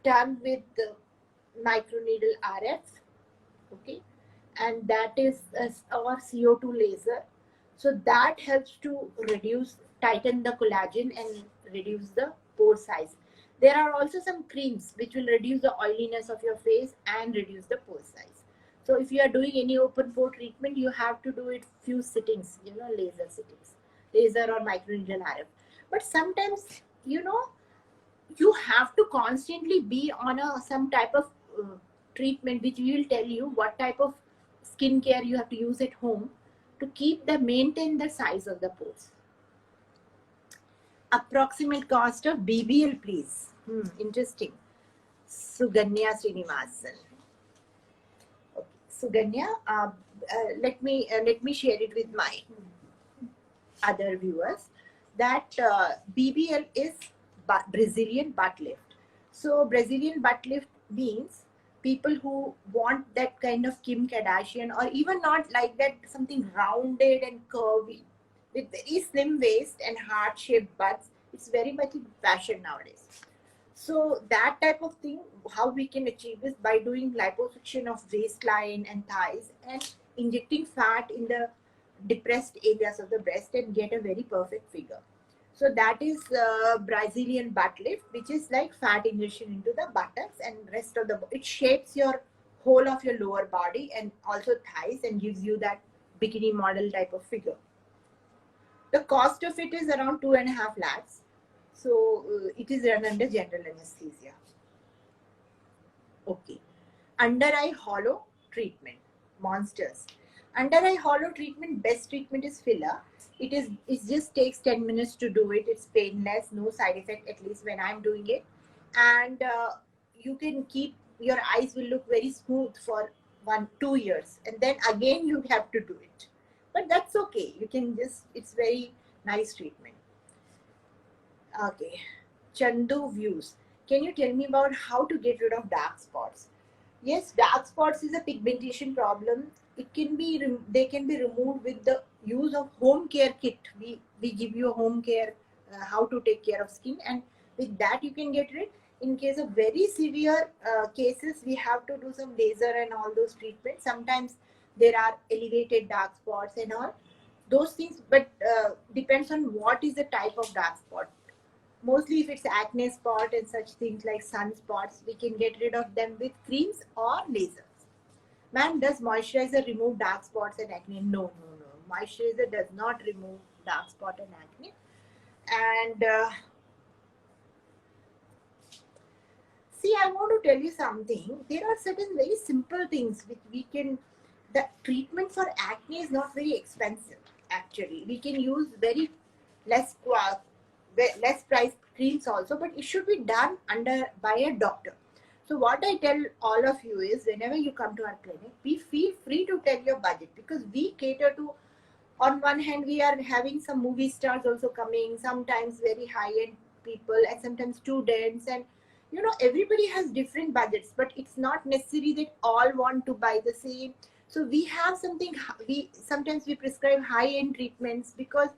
done with the microneedle RF, okay, and that is our CO2 laser. So that helps to tighten the collagen and reduce the pore size. There are also some creams which will reduce the oiliness of your face and reduce the pore size. So if you are doing any open pore treatment, you have to do it few sittings, laser sittings, laser or microneedle RF. But sometimes, you have to constantly be on some type of treatment, which we will tell you what type of skincare you have to use at home to maintain the size of the pores. Approximate cost of BBL, please. Interesting. Suganya Srinivasan. Okay. Suganya, let me share it with my other viewers that BBL is Brazilian butt lift. So Brazilian butt lift means people who want that kind of Kim Kardashian, or even not like that, something rounded and curvy with very slim waist and heart-shaped butts. It's very much in fashion nowadays. So that type of thing, how we can achieve is by doing liposuction of waistline and thighs and injecting fat in the depressed areas of the breast and get a very perfect figure. So that is Brazilian butt lift, which is like fat injection into the buttocks and rest of the. It shapes your whole of your lower body and also thighs, and gives you that bikini model type of figure. The cost of it is around 2.5 lakhs. So it is run under general anesthesia. Okay. Under eye hollow treatment, monsters. Under eye hollow treatment, best treatment is filler. It just takes 10 minutes to do it. It's painless, no side effect, at least when I'm doing it. And you can keep, your eyes will look very smooth for 1-2 years, and then again you have to do it. But that's okay. You can just, it's very nice treatment. Okay. Chandu views. Can you tell me about how to get rid of dark spots? Yes, dark spots is a pigmentation problem. It can be they can be removed with the use of home care kit. We give you a home care, how to take care of skin, and with that you can get rid. In case of very severe cases, we have to do some laser and all those treatments. Sometimes there are elevated dark spots and all those things, but depends on what is the type of dark spot. Mostly if it's acne spot and such things like sunspots, we can get rid of them with creams or lasers. Ma'am, does moisturizer remove dark spots and acne? No. Moisturizer does not remove dark spot and acne. And see, I want to tell you something. There are certain very simple things which we can, the treatment for acne is not very expensive actually. We can use very less priced creams also, but it should be done by a doctor. So what I tell all of you is, whenever you come to our clinic, we feel free to tell your budget, because we cater to, on one hand we are having some movie stars also coming, sometimes very high-end people, and sometimes students, and everybody has different budgets, but it's not necessary that all want to buy the same. So we have something, sometimes we prescribe high-end treatments because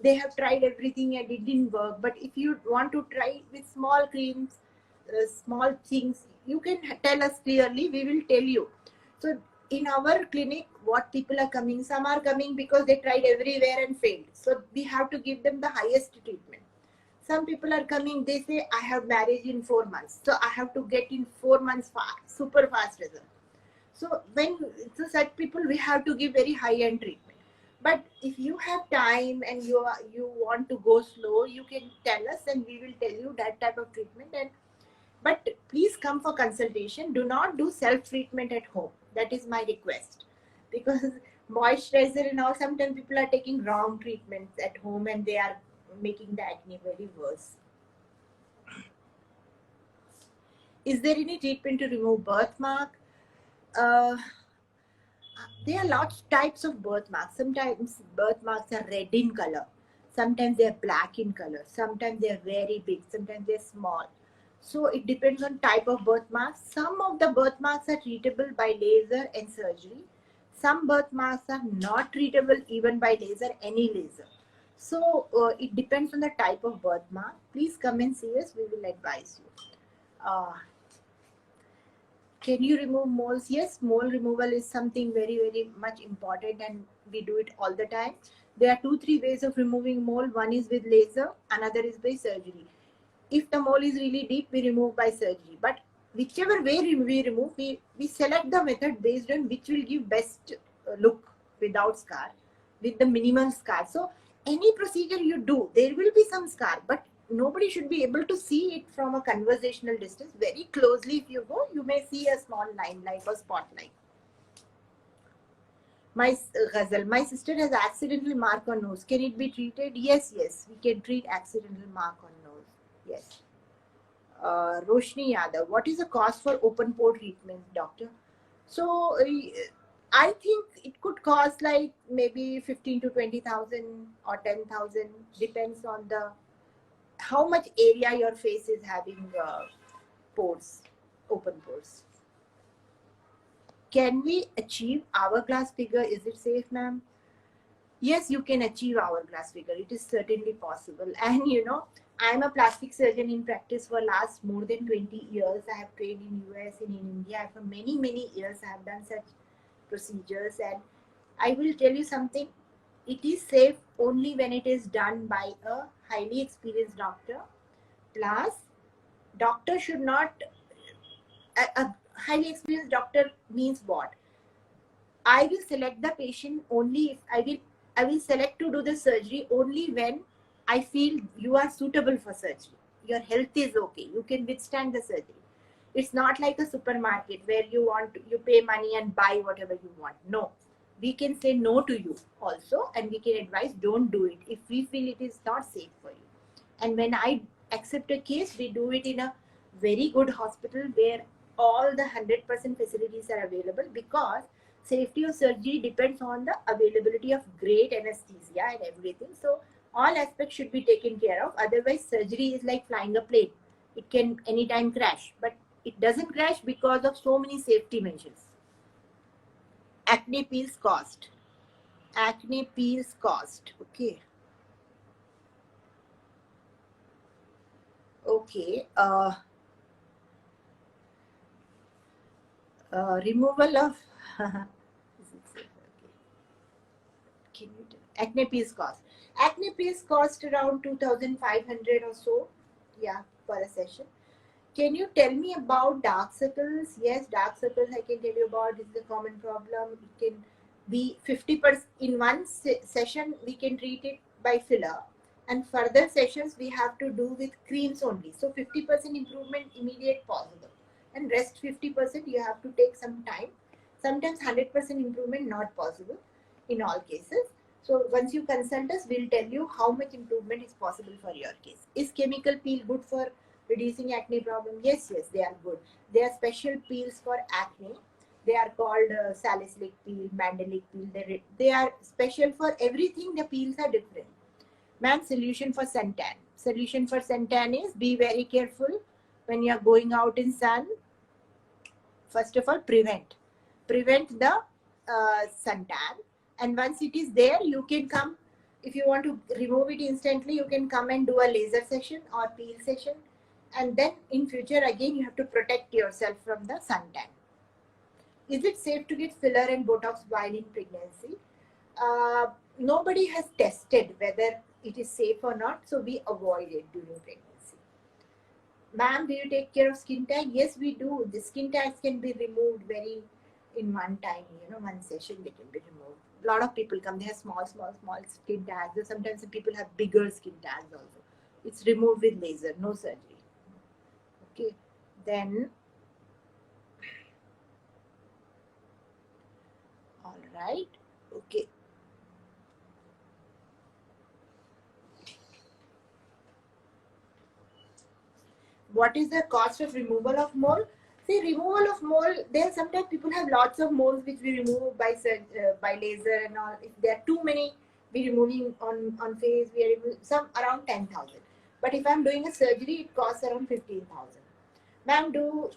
they have tried everything and it didn't work. But if you want to try with small creams, small things, you can tell us clearly, we will tell you. So in our clinic, what people are coming, some are coming because they tried everywhere and failed, so we have to give them the highest treatment. Some people are coming, they say, I have marriage in 4 months, so I have to get in 4 months super fast result. So such people, we have to give very high end treatment. But if you have time and you want to go slow, you can tell us and we will tell you that type of treatment. But please come for consultation. Do not do self treatment at home. That is my request, because moisturizer and all, sometimes people are taking wrong treatments at home and they are making the acne very worse. Is there any treatment to remove birthmark? There are lots of types of birthmarks. Sometimes birthmarks are red in color, sometimes they are black in color, sometimes they are very big, sometimes they are small. So it depends on type of birthmarks. Some of the birthmarks are treatable by laser and surgery. Some birthmarks are not treatable even by laser, any laser. So it depends on the type of birthmark. Please come and see us, we will advise you. Can you remove moles? Yes, mole removal is something very, very much important, and we do it all the time. There are 2-3 ways of removing mole. One is with laser, another is by surgery. If the mole is really deep, we remove by surgery. But whichever way we remove, we select the method based on which will give best look without scar, with the minimal scar. So any procedure you do, there will be some scar, but nobody should be able to see it from a conversational distance. Very closely if you go, you may see a small line like a spotlight. My Ghazal, my sister has accidental mark on nose. Can it be treated? Yes, we can treat accidental mark on nose. Yes. Roshni Yadav, what is the cost for open pore treatment, doctor? So I think it could cost like maybe 15 to 20,000 or 10,000, depends on how much area your face is having pores, open pores. Can we achieve hourglass figure? Is it safe, ma'am? Yes, you can achieve hourglass figure. It is certainly possible. And I'm a plastic surgeon in practice for last more than 20 years. I have trained in US and in India for many, many years. I have done such procedures, and I will tell you something. It is safe only when it is done by a highly experienced doctor. Plus, doctor should not, highly experienced doctor means what? I will select the patient only if I will select to do the surgery only when I feel you are suitable for surgery. Your health is okay. You can withstand the surgery. It's not like a supermarket where you pay money and buy whatever you want. No. We can say no to you also, and we can advise don't do it if we feel it is not safe for you. And when I accept a case, we do it in a very good hospital where all the 100% facilities are available, because safety of surgery depends on the availability of great anesthesia and everything. So all aspects should be taken care of. Otherwise, surgery is like flying a plane. It can anytime crash, but it doesn't crash because of so many safety measures. Acne peels cost. Acne peels cost. Okay. Okay. Removal of can you tell? Acne peels cost. Acne peels cost around 2,500 or so. Yeah, for a session. Can you tell me about dark circles? Yes, dark circles I can tell you about. This is a common problem. It can be 50% in one session. We can treat it by filler, and further sessions we have to do with creams only. So 50% improvement immediate possible, and rest 50% you have to take some time. Sometimes 100% improvement not possible in all cases. So once you consult us, we'll tell you how much improvement is possible for your case. Is chemical peel good for reducing acne problem? Yes, they are good. There are special peels for acne. They are called salicylic peel, mandelic peel. They are special for everything. The peels are different. Ma'am, solution for suntan. Solution for suntan is be very careful when you are going out in sun. First of all, prevent the suntan, and once it is there, you can come. If you want to remove it instantly, you can come and do a laser session or peel session, and then in future again you have to protect yourself from the suntan. Is it safe to get filler and botox while in pregnancy? Nobody has tested whether it is safe or not, so we avoid it during pregnancy. Ma'am, do you take care of skin tag? Yes, we do. The skin tags can be removed very in one time, one session they can be removed. A lot of people come, they have small skin tags. Or sometimes some people have bigger skin tags also. It's removed with laser, no surgery. Okay, then, all right, okay. What is the cost of removal of mole? See, removal of mole, there sometimes people have lots of moles which we remove by laser and all. If there are too many, we removing on face, we are removing some around 10,000. But if I'm doing a surgery, it costs around 15,000. Ma'am, do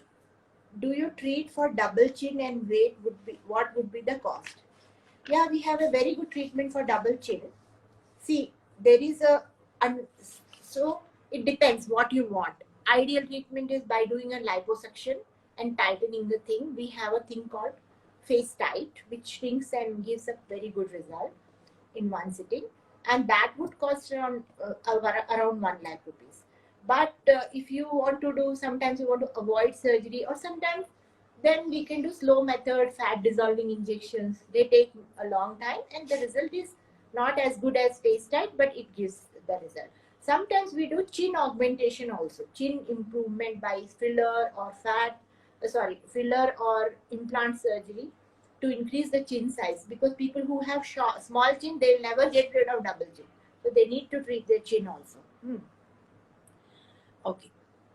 you treat for double chin, and what would be the cost? Yeah, we have a very good treatment for double chin. See, there is so it depends what you want. Ideal treatment is by doing a liposuction and tightening the thing. We have a thing called face tight, which shrinks and gives a very good result in one sitting, and that would cost around 1 lakh rupees. But if you want to do, sometimes you want to avoid surgery, or sometimes then we can do slow method, fat dissolving injections. They take a long time, and the result is not as good as face tight, but it gives the result. Sometimes we do chin augmentation also, chin improvement by filler or implant surgery to increase the chin size, because people who have small chin, they'll never get rid of double chin, so they need to treat their chin also. Okay,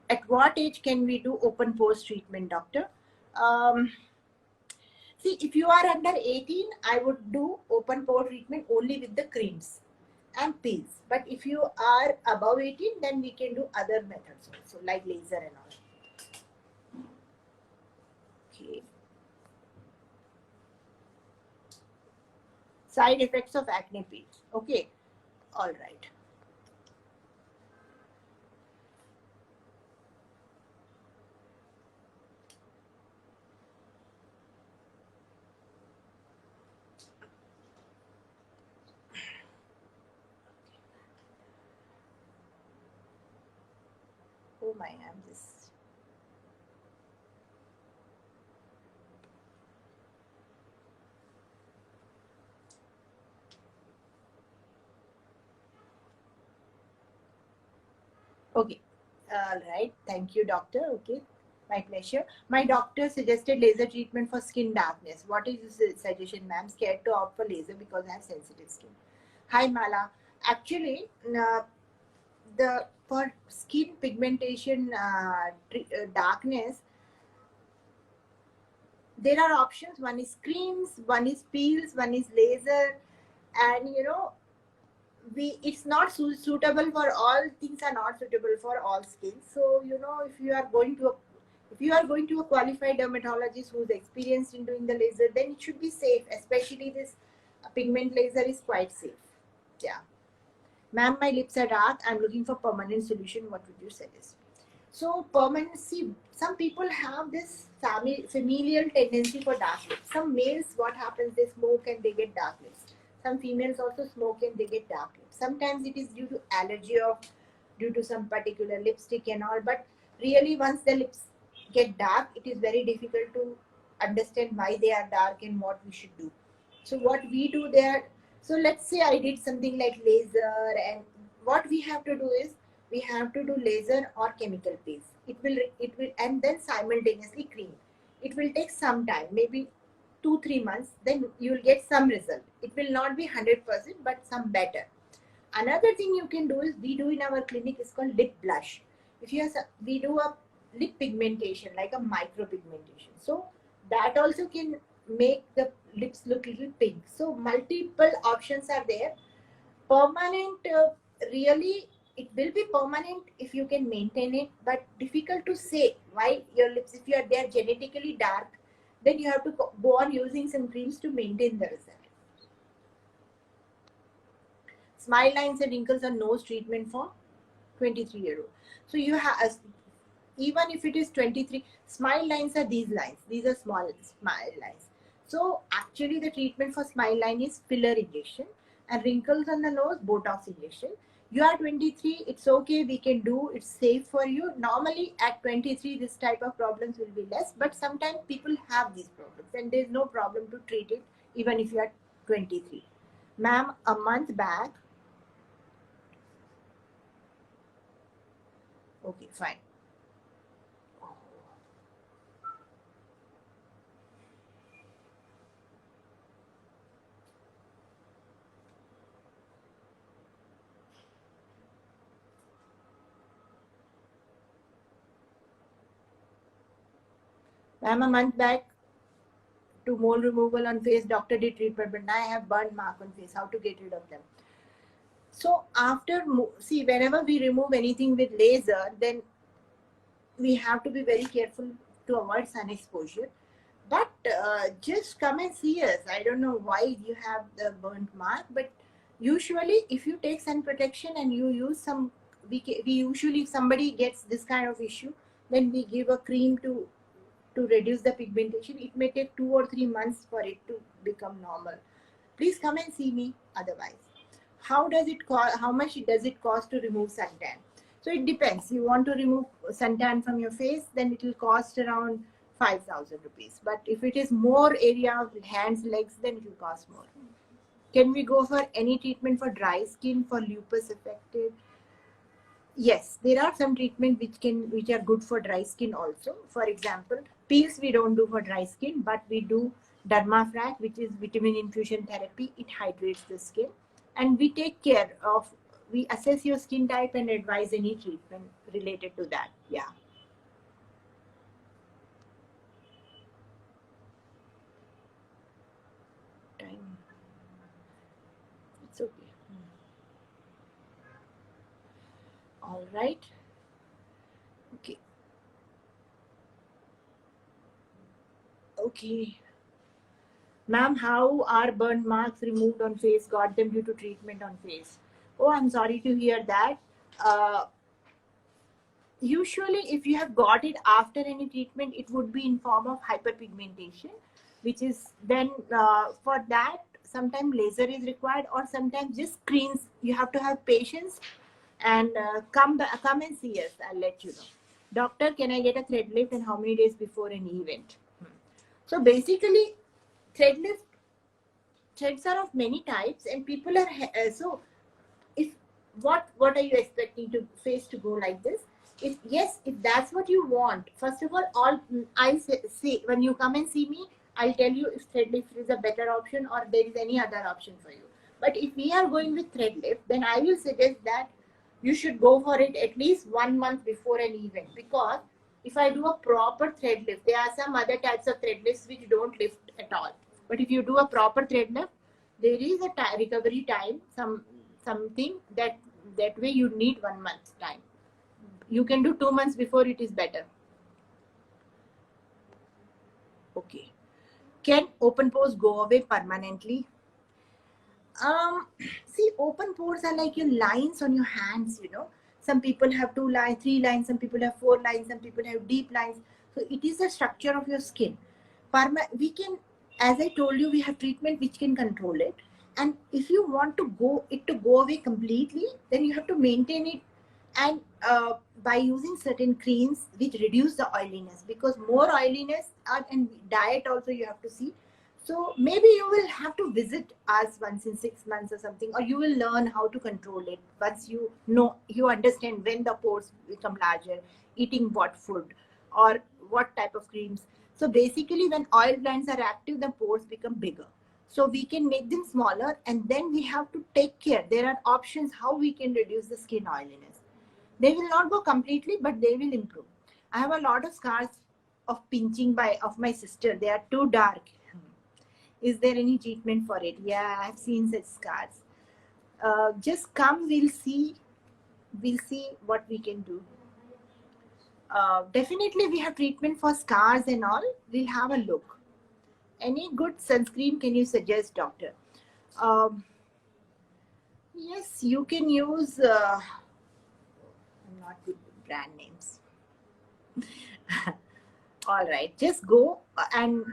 at what age can we do open pores treatment, doctor? See, if you are under 18, I would do open pore treatment only with the creams and peels. But if you are above 18, then we can do other methods also, like laser and all. Okay. Side effects of acne peels. Okay. All right. Oh my, I'm just. Okay. All right. Thank you, doctor. Okay. My pleasure. My doctor suggested laser treatment for skin darkness. What is your suggestion, ma'am? Scared to opt for laser because I have sensitive skin. Hi, Mala. Actually, the for skin pigmentation darkness, there are options. One is creams, one is peels, one is laser, and it's not suitable for all. Things are not suitable for all skins. So if you are going to a qualified dermatologist who's experienced in doing the laser, then it should be safe. Especially this pigment laser is quite safe. Yeah. Ma'am, my lips are dark. I'm looking for permanent solution. What would you suggest? So permanency, some people have this familial tendency for dark lips. Some males, what happens, they smoke and they get dark lips. Some females also smoke and they get dark lips. Sometimes it is due to allergy or due to some particular lipstick and all. But really, once the lips get dark, it is very difficult to understand why they are dark and what we should do. So what we do there, so let's say I did something like laser, and what we have to do is we have to do laser or chemical peel. It will and then simultaneously cream. It will take some time, maybe 2-3 months. Then you will get some result. It will not be 100%, but some better. Another thing you can do is we do in our clinic is called lip blush. If you have, we do a lip pigmentation like a micro pigmentation. So that also can make the lips look little pink. So multiple options are there. Permanent, really, it will be permanent if you can maintain it, but difficult to say why your lips, if you are there genetically dark, then you have to go on using some creams to maintain the result. Smile lines and wrinkles are nose treatment for 23-year-old. So you have, even if it is 23, smile lines are these lines. These are small smile lines. So actually the treatment for smile line is filler injection, and wrinkles on the nose, Botox injection. You are 23, it's okay, we can do, it's safe for you. Normally at 23, this type of problems will be less, but sometimes people have these problems and there's no problem to treat it even if you are 23. Ma'am, a month back, okay, fine. Ma'am, a month back, to mole removal on face, doctor did treatment, but now I have burn mark on face. How to get rid of them? So after, see, whenever we remove anything with laser, then we have to be very careful to avoid sun exposure. But just come and see us. I don't know why you have the burnt mark, but usually if you take sun protection and you use some, we usually, if somebody gets this kind of issue, then we give a cream to reduce the pigmentation. It may take 2 or 3 months for it to become normal. Please come and see me otherwise. How does it cost? How much does it cost to remove suntan? So it depends. You want to remove suntan from your face, then it will cost around 5,000 rupees. But if it is more area of hands, legs, then it will cost more. Can we go for any treatment for dry skin, for lupus affected? Yes, there are some treatment which are good for dry skin also. For example, peels we don't do for dry skin, but we do Dermafrac, which is vitamin infusion therapy. It hydrates the skin, and we take care of. We assess your skin type and advise any treatment related to that. Yeah. Time. It's okay. All right. Okay. Okay. Ma'am, how are burn marks removed on face? Got them due to treatment on face. Oh, I'm sorry to hear that. Uh, Usually, if you have got it after any treatment, it would be in form of hyperpigmentation, which is then for that sometimes laser is required, or sometimes just screens. You have to have patience and come and see us. I'll let you know. Doctor, can I get a thread lift and how many days before an event? So basically, thread lift, threads are of many types, and people are so if what what are you expecting to face to go like this? If yes, if that's what you want, first of all I'll say when you come and see me, I'll tell you if thread lift is a better option or there is any other option for you. But if we are going with thread lift, then I will suggest that you should go for it at least 1 month before an event, because if I do a proper thread lift, there are some other types of thread lifts which don't lift at all. But if you do a proper thread lift, there is a recovery time, something that way you need 1 month time. You can do 2 months before it is better. Okay. Can open pores go away permanently? See, open pores are like your lines on your hands, you know. Some people have 2 lines, 3 lines, some people have 4 lines, some people have deep lines. So it is the structure of your skin. We can, as I told you, we have treatment which can control it. And if you want to go away completely, then you have to maintain it, and by using certain creams which reduce the oiliness, because more oiliness, and diet also you have to see. So maybe you will have to visit us once in 6 months or something, or you will learn how to control it once you understand when the pores become larger, eating what food or what type of creams. So basically when oil glands are active, the pores become bigger. So we can make them smaller, and then we have to take care. There are options how we can reduce the skin oiliness. They will not go completely, but they will improve. I have a lot of scars of pinching of my sister. They are too dark. Is there any treatment for it? Yeah, I've seen such scars. Just come, we'll see what we can do. Definitely we have treatment for scars and all. We'll have a look. Any good sunscreen can you suggest, doctor? Yes, you can use, I'm not good with brand names. All right, just go and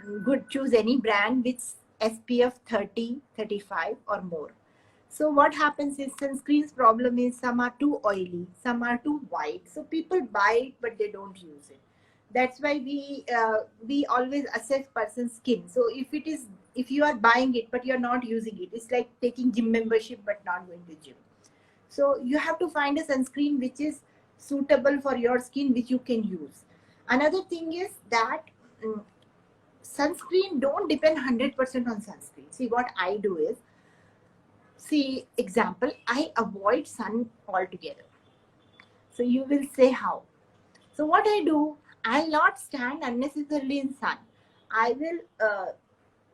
choose any brand with SPF 30, 35 or more. So what happens is sunscreen's problem is some are too oily, some are too white. So people buy it, but they don't use it. That's why we always assess person's skin. So if you are buying it, but you're not using it, it's like taking gym membership, but not going to gym. So you have to find a sunscreen which is suitable for your skin, which you can use. Another thing is that sunscreen don't depend 100% on sunscreen. See, what I do is, example, I avoid sun altogether. So you will say how. So what I do, I'll not stand unnecessarily in sun. I will,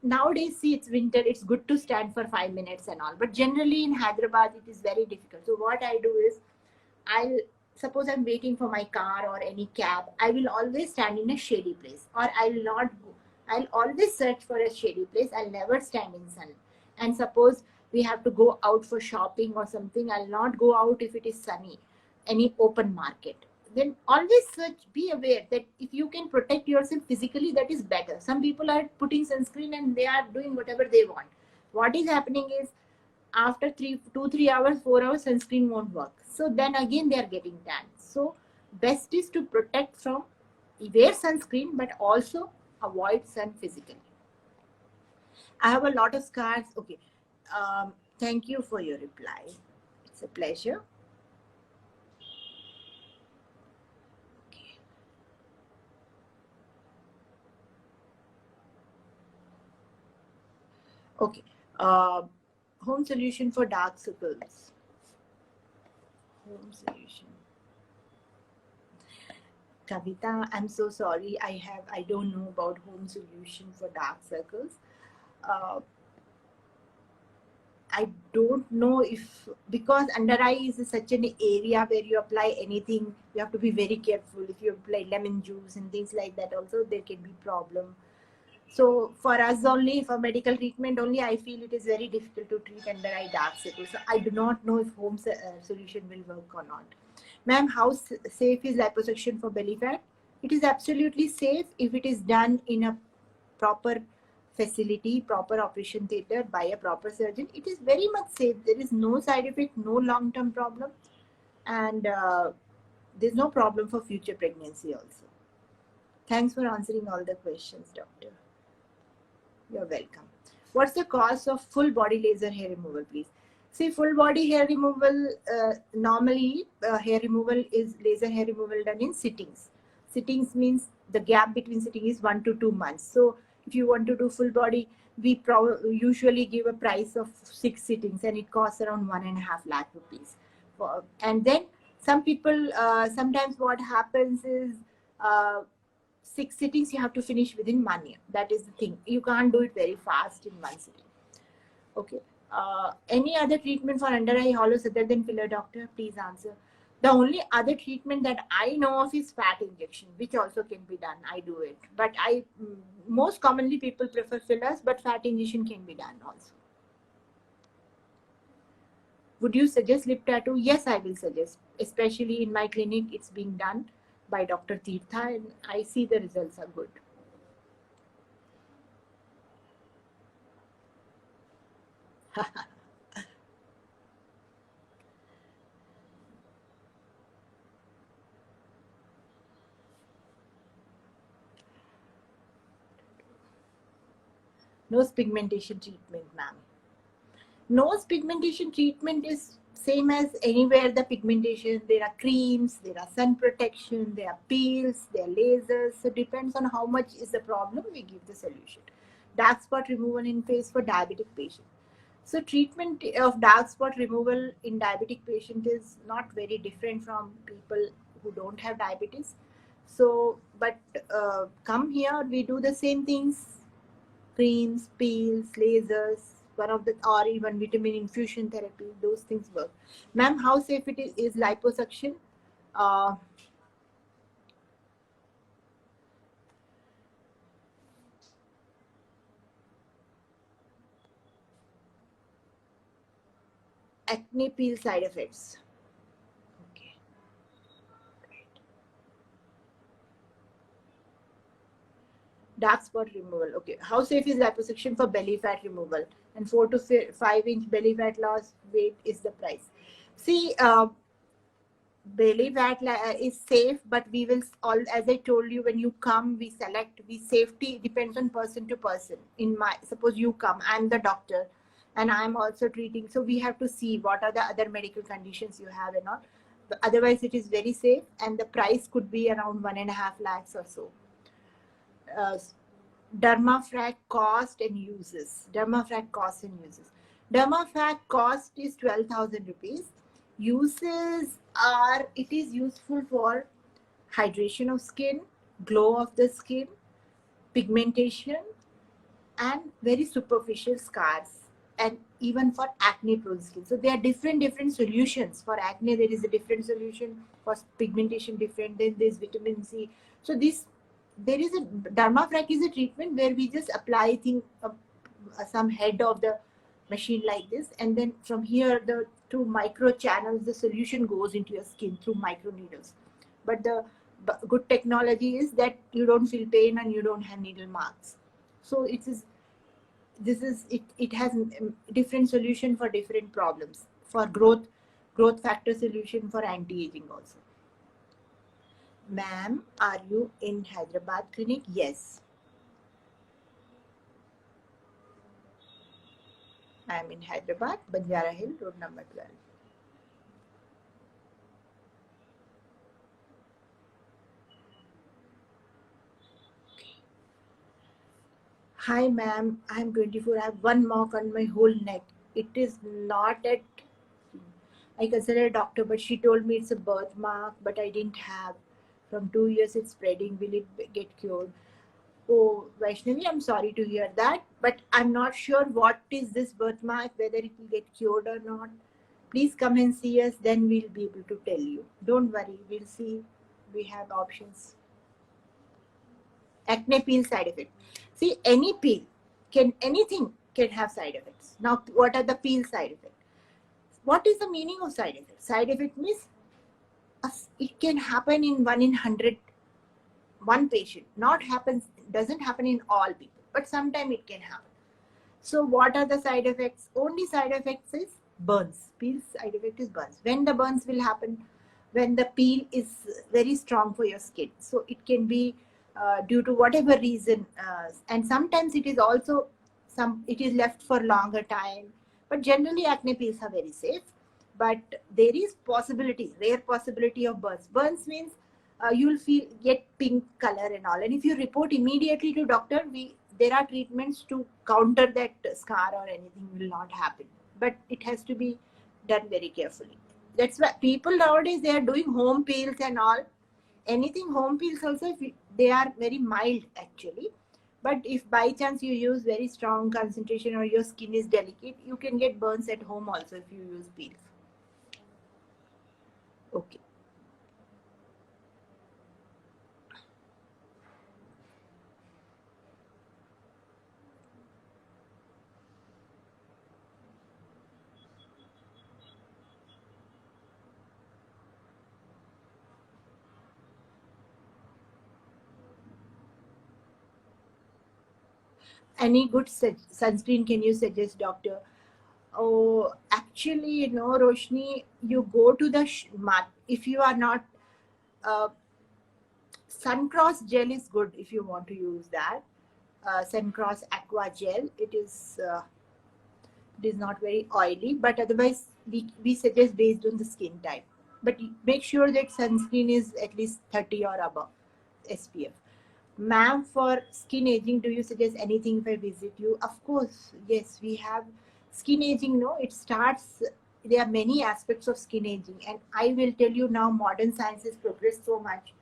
nowadays, see, it's winter, it's good to stand for 5 minutes and all. But generally in Hyderabad, it is very difficult. So what I do is, suppose I'm waiting for my car or any cab, I will always stand in a shady place, or I'll always search for a shady place. I'll never stand in sun. And suppose we have to go out for shopping or something, I'll not go out if it is sunny, any open market. Then always search, be aware that if you can protect yourself physically, that is better. Some people are putting sunscreen and they are doing whatever they want. What is happening is, after 2-3 hours, 4 hours, sunscreen won't work. So then again they are getting tan. So best is to protect from, wear sunscreen, but also avoid sun physically. I have a lot of scars. Okay. Thank you for your reply. It's a pleasure. Okay. Home solution for dark circles. Home solution. Kavita, I'm so sorry. I don't know about home solution for dark circles. I don't know because under eye is such an area where you apply anything, you have to be very careful. If you apply lemon juice and things like that, also there can be problem. So for us only, for medical treatment only, I feel it is very difficult to treat under eye dark circles. So I do not know if home solution will work or not. Ma'am, how safe is liposuction for belly fat? It is absolutely safe if it is done in a proper facility, proper operation theater by a proper surgeon. It is very much safe. There is no side effect, no long-term problem, and there's no problem for future pregnancy also. Thanks for answering all the questions, doctor. You're welcome. What's the cost of full body laser hair removal, please? See, full body hair removal, normally hair removal is laser hair removal done in sittings. Sittings means the gap between sitting is 1 to 2 months. So if you want to do full body, we usually give a price of 6 sittings, and it costs around 1.5 lakh rupees. And then some people, sometimes what happens is, 6 sittings you have to finish within 1 year. That is the thing. You can't do it very fast in one sitting. Okay. Any other treatment for under eye hollows other than filler, doctor? Please answer. The only other treatment that I know of is fat injection, which also can be done. I do it, but most commonly people prefer fillers, but fat injection can be done also. Would you suggest lip tattoo? Yes, I will suggest. Especially in my clinic, it's being done by Dr. Tirtha, and I see the results are good. Nose pigmentation treatment, ma'am. Nose pigmentation treatment is same as anywhere the pigmentation. There are creams, there are sun protection, there are peels, there are lasers. So depends on how much is the problem, we give the solution. Dark spot removal in face for diabetic patient. So treatment of dark spot removal in diabetic patient is not very different from people who don't have diabetes. So, but come here, we do the same things: creams, peels, lasers, or even vitamin infusion therapy. Those things work. Ma'am, how safe it is liposuction? Acne peel side effects. Okay. Great. Dark spot removal. Okay. How safe is liposuction for belly fat removal? And 4 to 5 inch belly fat loss, weight is the price. See, belly fat is safe, but we will all, as I told you, when you come, we select. We safety depends on person to person. Suppose you come, I'm the doctor, and I'm also treating. So we have to see what are the other medical conditions you have and all. But otherwise, it is very safe, and the price could be around 1.5 lakhs or so. Dermafrac cost and uses. Dermafrac cost and uses. Dermafrac cost is 12,000 rupees. Uses are, it is useful for hydration of skin, glow of the skin, pigmentation, and very superficial scars, and even for acne prone skin. So there are different solutions. For acne, there is a different solution. For pigmentation, different. Then there's vitamin C. So there is a Dermafrac is a treatment where we just apply some head of the machine like this, and then from here through micro channels the solution goes into your skin through micro needles. But the good technology is that you don't feel pain and you don't have needle marks. So it has different solution for different problems. For growth factor solution, for anti-aging also. Ma'am, are you in Hyderabad clinic? Yes. I am in Hyderabad, Banjara Hill, road number 12. Hi ma'am, I am 24. I have one mark on my whole neck. It is not at, I consider a doctor, but she told me it's a birthmark, but I didn't have. From 2 years it's spreading. Will it get cured? Oh, Vaishnavi, I'm sorry to hear that, but I'm not sure what is this birthmark, whether it will get cured or not. Please come and see us, then we'll be able to tell you. Don't worry, we'll see. We have options. Acne peel side effect. See, any peel, anything can have side effects. Now, what are the peel side effects? What is the meaning of side effect? Side effect means it can happen in 1 in 100, one patient. Doesn't happen in all people, but sometimes it can happen. So what are the side effects? Only side effects is burns. Peel side effect is burns. When the burns will happen? When the peel is very strong for your skin. So it can be due to whatever reason, and sometimes it is also it is left for longer time. But generally acne pills are very safe. But there is possibility, rare possibility of burns. Burns means you'll get pink color and all. And if you report immediately to doctor, there are treatments to counter that scar or anything will not happen. But it has to be done very carefully. That's why people nowadays, they are doing home peels and all. Anything home peels also, if they are very mild actually. But if by chance you use very strong concentration or your skin is delicate, you can get burns at home also if you use peels. Okay. Any good sunscreen can you suggest, doctor? Oh, actually, Roshni, you go to the if you are not, Suncross gel is good if you want to use that. Suncross Aqua Gel. It is not very oily, but otherwise we suggest based on the skin type. But make sure that sunscreen is at least 30 or above SPF. Ma'am, for skin aging, do you suggest anything if I visit you? Of course, yes, we have skin aging. No, it starts, there are many aspects of skin aging. And I will tell you now, modern science has progressed so much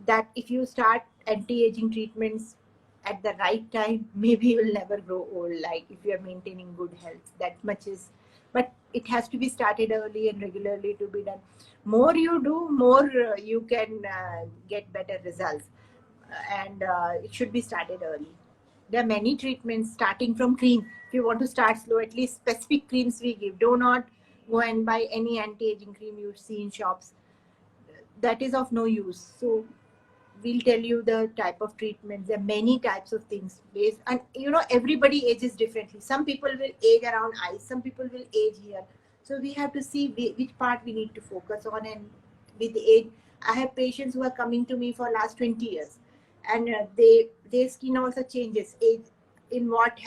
that if you start anti-aging treatments at the right time, maybe you will never grow old, like if you are maintaining good health. That much is, but it has to be started early and regularly to be done. More you do, more you can get better results. And it should be started early. There are many treatments starting from cream. If you want to start slow, at least specific creams we give. Do not go and buy any anti-aging cream you see in shops. That is of no use. So we'll tell you the type of treatments. There are many types of things based, and everybody ages differently. Some people will age around eyes, some people will age here. So we have to see which part we need to focus on. And with the age, I have patients who are coming to me for last 20 years, and their skin also changes. Age in what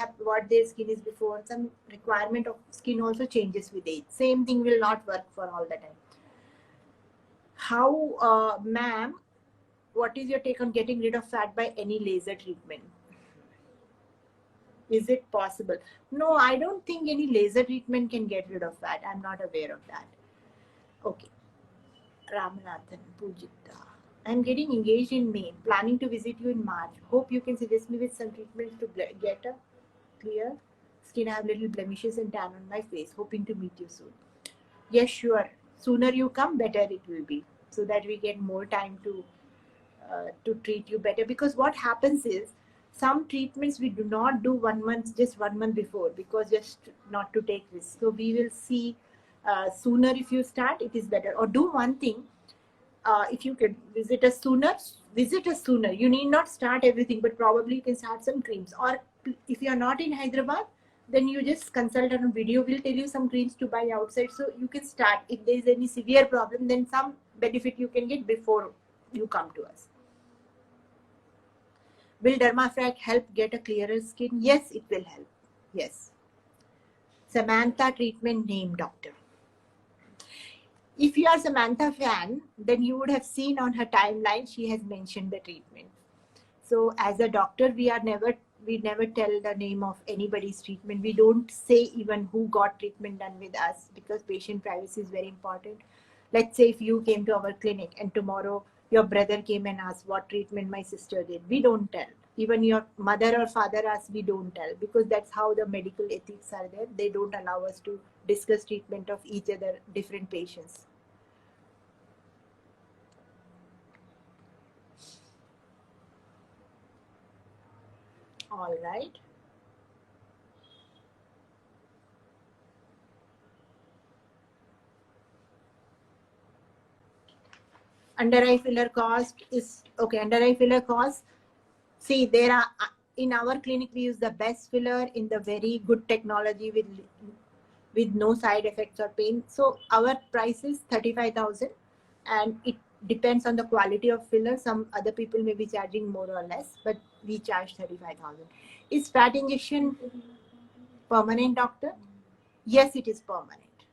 their skin is before, some requirement of skin also changes with age. Same thing will not work for all the time. How, ma'am, what is your take on getting rid of fat by any laser treatment? Is it possible? No, I don't think any laser treatment can get rid of fat. I'm not aware of that. Okay. Ramanathan, Pujita. I'm getting engaged in May, planning to visit you in March. Hope you can suggest me with some treatments to get a clear skin. I have little blemishes and tan on my face. Hoping to meet you soon. Yes, sure. Sooner you come, better it will be, so that we get more time to treat you better. Because what happens is, some treatments we do not do 1 month, just 1 month before, because just not to take risks. So we will see sooner. If you start, it is better. Or do one thing, if you can visit us sooner. You need not start everything, but probably you can start some creams. Or if you are not in Hyderabad, then you just consult on a video. We'll tell you some creams to buy outside, so you can start. If there is any severe problem, then some benefit you can get before you come to us. Will Dermafrac help get a clearer skin? Yes, it will help. Yes. Samantha treatment name, doctor. If you are Samantha fan, then you would have seen on her timeline, she has mentioned the treatment. So as a doctor, we never tell the name of anybody's treatment. We don't say even who got treatment done with us, because patient privacy is very important. Let's say if you came to our clinic and tomorrow your brother came and asked what treatment my sister did, we don't tell. Even your mother or father asks, we don't tell, because that's how the medical ethics are there. They don't allow us to discuss treatment of each other, different patients. All right. Under eye filler cost is okay. Under eye filler cost. See, there are in our clinic we use the best filler in the very good technology with no side effects or pain. So our price is 35,000, and it depends on the quality of filler. Some other people may be charging more or less, but we charge 35,000. Is fat injection permanent, doctor? Yes, it is permanent.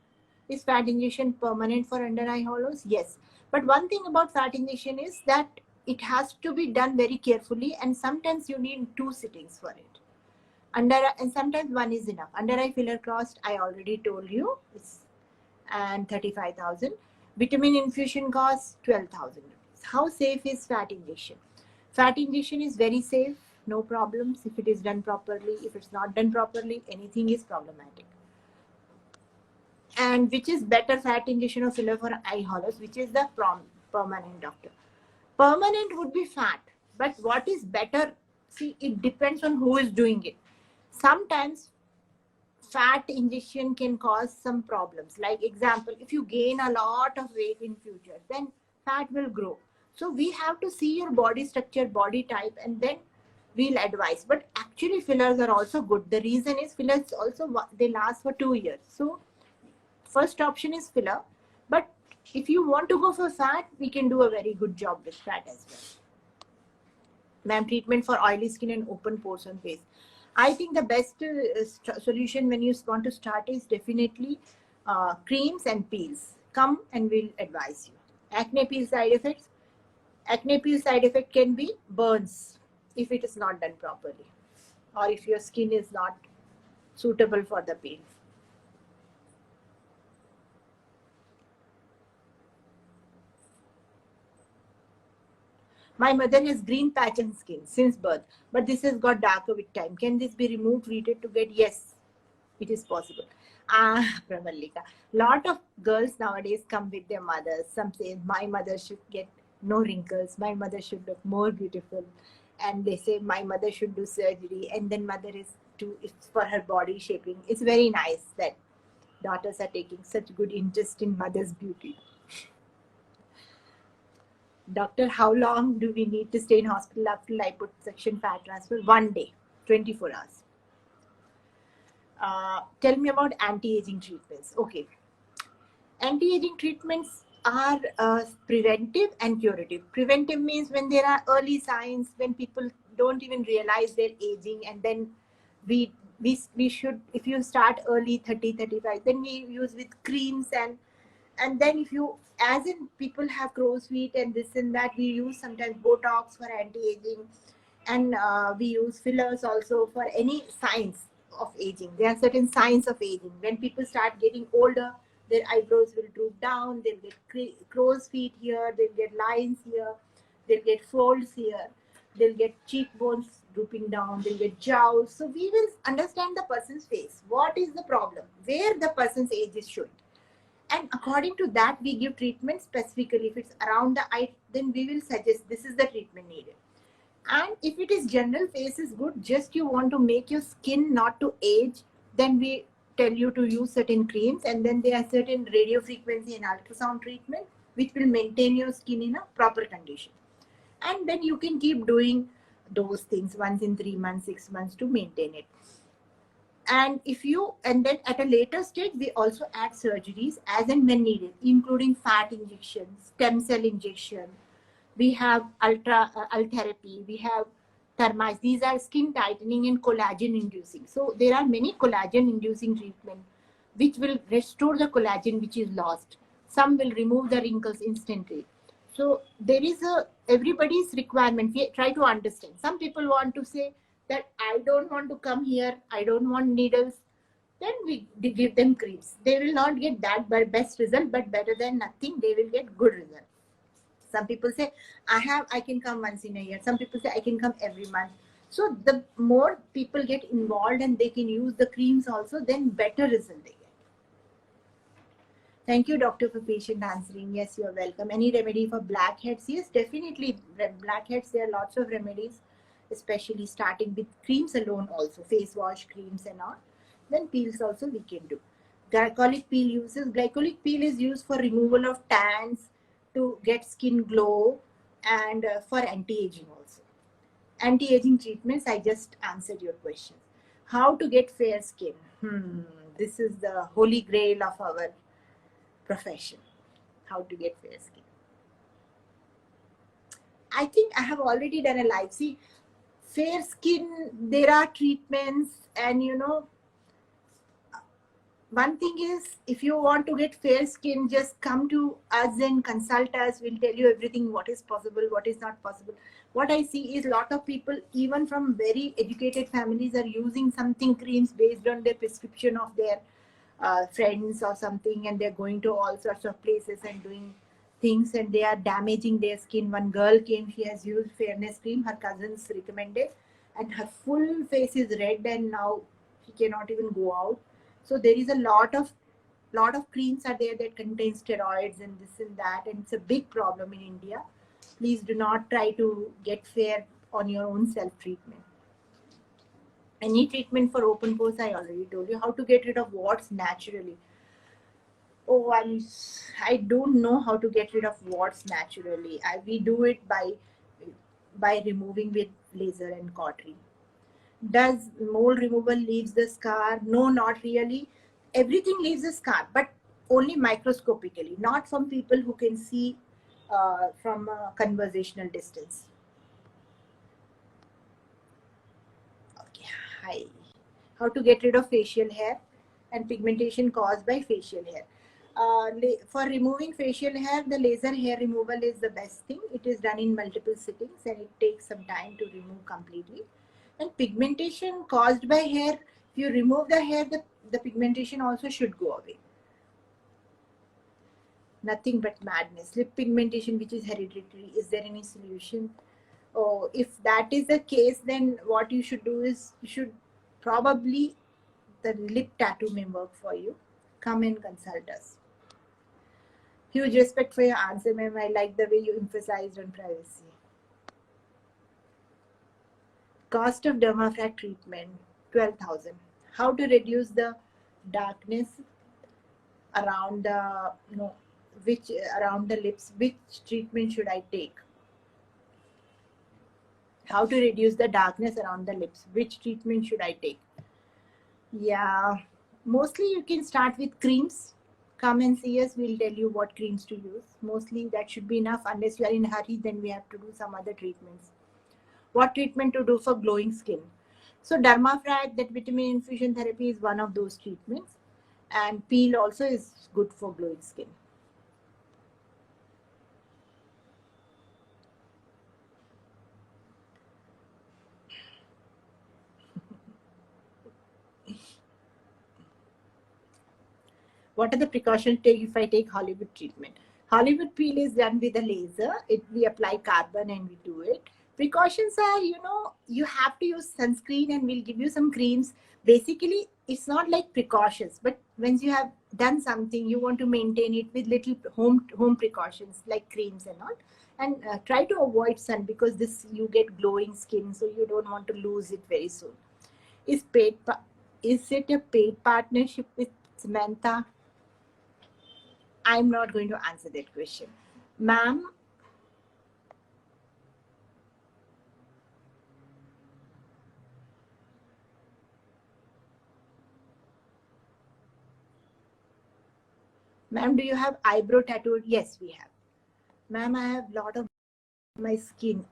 Is fat injection permanent for under eye hollows? Yes. But one thing about fat injection is that it has to be done very carefully, and sometimes you need 2 sittings for it. And sometimes one is enough. Under eye filler cost, I already told you, and 35,000. Vitamin infusion costs 12,000 rupees. How safe is fat injection? Fat injection is very safe, no problems if it is done properly. If it's not done properly, anything is problematic. And which is better, fat injection or filler for eye hollows? Which is the permanent, doctor? Permanent would be fat, but what is better? See, it depends on who is doing it. Sometimes fat injection can cause some problems. Like example, if you gain a lot of weight in future, then fat will grow. So we have to see your body structure, body type, and then we'll advise. But actually fillers are also good. The reason is fillers also, they last for 2 years. So first option is filler, but if you want to go for fat, we can do a very good job with fat as well. Ma'am, treatment for oily skin and open pores on face. I think the best solution when you want to start is definitely creams and peels. Come and we'll advise you. Acne peel side effects. Acne peel side effect can be burns if it is not done properly, or if your skin is not suitable for the peel. My mother has green patch on skin since birth, but this has got darker with time. Can this be removed, treated to get? Yes, it is possible. Pramallika. Lot of girls nowadays come with their mothers. Some say, my mother should get no wrinkles. My mother should look more beautiful. And they say, my mother should do surgery. And then mother is it's for her body shaping. It's very nice that daughters are taking such good interest in mother's beauty. Doctor, how long do we need to stay in hospital after liposuction fat transfer? 1 day, 24 hours. Tell me about anti-aging treatments. Okay. Anti-aging treatments are preventive and curative. Preventive means when there are early signs, when people don't even realize they're aging, and then we should, if you start early 30, 35, then we use with creams, and then if you, as in people have crow's feet and this and that, we use sometimes Botox for anti-aging, and we use fillers also for any signs of aging. There are certain signs of aging. When people start getting older, their eyebrows will droop down, they'll get crow's feet here, they'll get lines here, they'll get folds here, they'll get cheekbones drooping down, they'll get jowls. So we will understand the person's face. What is the problem? Where the person's age is showing. And according to that, we give treatment specifically. If it's around the eye, then we will suggest this is the treatment needed. And if it is general face is good, just you want to make your skin not to age, then we tell you to use certain creams, and then there are certain radio frequency and ultrasound treatment which will maintain your skin in a proper condition. And then you can keep doing those things once in 3 months, 6 months to maintain it. And then at a later stage, we also add surgeries as and when needed, including fat injection, stem cell injection. We have therapy, we have thermites. These are skin tightening and collagen inducing. So there are many collagen inducing treatment which will restore the collagen which is lost. Some will remove the wrinkles instantly. So there is everybody's requirement. We try to understand. Some people want to say that I don't want to come here, I don't want needles. Then we give them creams. They will not get that best result, but better than nothing, they will get good result. Some people say, I can come once in a year. Some people say, I can come every month. So the more people get involved and they can use the creams also, then better result they get. Thank you, doctor, for patient answering. Yes, you're welcome. Any remedy for blackheads? Yes, definitely. Blackheads, there are lots of remedies, especially starting with creams alone also, face wash, creams and all. Then peels also we can do. Glycolic peel uses. Glycolic peel is used for removal of tans, to get skin glow, and for anti-aging also. Anti-aging treatments, I just answered your question. How to get fair skin? This is the holy grail of our profession. How to get fair skin. I think I have already done a live. See, fair skin, there are treatments, and one thing is, if you want to get fair skin, just come to us and consult us. We'll tell you everything, what is possible, what is not possible. What I see is a lot of people, even from very educated families, are using something creams based on their prescription of their friends or something, and they're going to all sorts of places and doing things, and they are damaging their skin. One girl came, she has used fairness cream, her cousins recommended, and her full face is red, and now she cannot even go out. So there is a lot of creams are there that contain steroids and this and that, and it's a big problem in India. Please do not try to get fair on your own self treatment. Any treatment for open pores, I already told you. How to get rid of warts naturally. Oh, I don't know how to get rid of warts naturally. We do it by removing with laser and cautery. Does mole removal leaves the scar? No, not really. Everything leaves a scar, but only microscopically, not from people who can see from a conversational distance. Okay, hi. How to get rid of facial hair and pigmentation caused by facial hair. For removing facial hair, the laser hair removal is the best thing. It is done in multiple sittings and it takes some time to remove completely. And pigmentation caused by hair, if you remove the hair, the pigmentation also should go away. Nothing but madness. Lip pigmentation, which is hereditary, is there any solution? Oh, if that is the case, then what you should do is you should probably, the lip tattoo may work for you. Come and consult us. Huge respect for your answer, ma'am. I like the way you emphasized on privacy. Cost of Dermafrac treatment, 12,000. How to reduce the darkness around the around the lips? Which treatment should I take? How to reduce the darkness around the lips? Which treatment should I take? Yeah, mostly you can start with creams. Come and see us. We'll tell you what creams to use. Mostly that should be enough. Unless you are in a hurry, then we have to do some other treatments. What treatment to do for glowing skin? So Dermafrac, that vitamin infusion therapy, is one of those treatments. And peel also is good for glowing skin. What are the precautions take if I take Hollywood treatment? Hollywood peel is done with a laser. We apply carbon and we do it. Precautions are, you have to use sunscreen and we'll give you some creams. Basically, it's not like precautions, but once you have done something, you want to maintain it with little home precautions like creams and all. And try to avoid sun, because you get glowing skin, so you don't want to lose it very soon. Is it a paid partnership with Samantha? I'm not going to answer that question. Ma'am, do you have eyebrow tattoo? Yes, we have. Ma'am, I have a lot of my skin.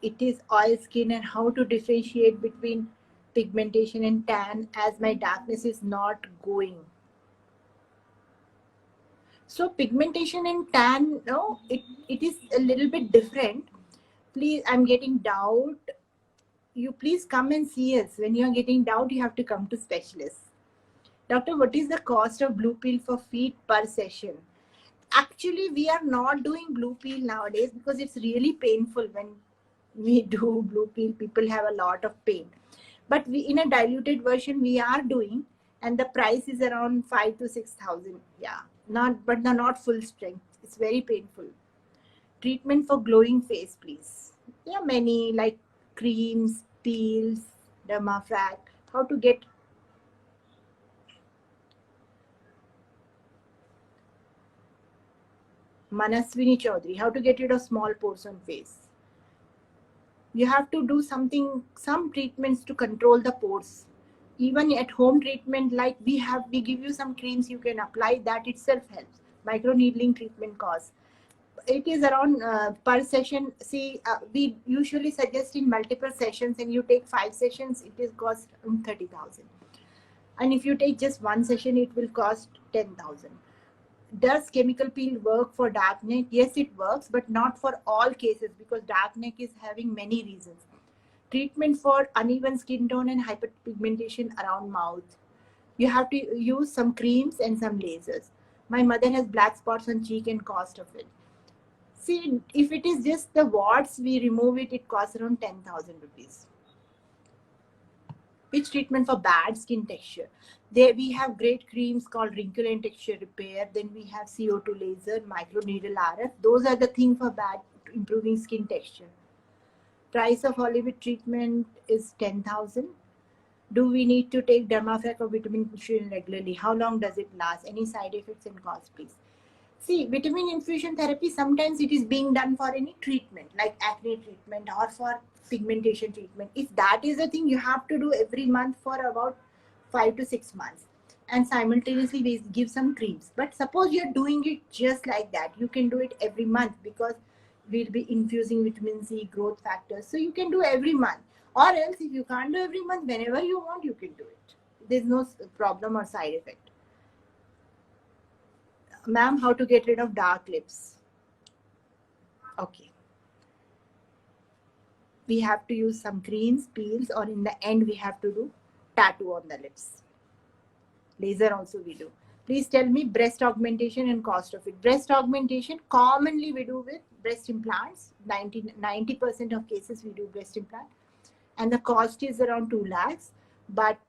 It is oil skin, and how to differentiate between pigmentation and tan, as my darkness is not going. So pigmentation and tan, no, it is a little bit different. Please, I'm getting doubt. You please come and see us. When you're getting doubt, you have to come to specialists. Doctor, what is the cost of blue peel for feet per session? Actually, we are not doing blue peel nowadays because it's really painful. When we do blue peel, people have a lot of pain. But in a diluted version, we are doing, and the price is around 5,000 to 6,000. Yeah, not full strength. It's very painful. Treatment for glowing face, please. There are many, like creams, peels, Dermafrac. How to get Manaswini Chaudhary, how to get rid of small pores on face? You have to do some treatments to control the pores. Even at home treatment, like we give you some creams you can apply, that itself helps. Microneedling treatment costs. It is around per session. See, we usually suggest in multiple sessions, and you take 5 sessions, it is cost 30,000. And if you take just one session, it will cost 10,000. Does chemical peel work for dark neck? Yes, it works, but not for all cases, because dark neck is having many reasons. Treatment for uneven skin tone and hyperpigmentation around mouth. You have to use some creams and some lasers. My mother has black spots on cheek and cost of it. See, if it is just the warts, we remove it, it costs around 10,000 rupees. Which treatment for bad skin texture? There we have great creams called wrinkle and texture repair. Then we have CO2 laser, microneedle RF. Those are the things for bad improving skin texture. Price of Hollywood treatment is 10,000. Do we need to take Dermafrac or vitamin infusion regularly? How long does it last? Any side effects and cost, please? See, vitamin infusion therapy, sometimes it is being done for any treatment, like acne treatment or for pigmentation treatment. If that is a thing, you have to do every month for about 5 to 6 months. And simultaneously, we give some creams. But suppose you're doing it just like that, you can do it every month, because we'll be infusing vitamin C, growth factors. So you can do every month. Or else, if you can't do every month, whenever you want, you can do it. There's no problem or side effect. Ma'am, how to get rid of dark lips? Okay. We have to use some creams, peels, or in the end, we have to do tattoo on the lips. Laser also we do. Please tell me breast augmentation and cost of it. Breast augmentation, commonly we do with breast implants. 90% of cases we do breast implant. And the cost is around 2 lakhs. But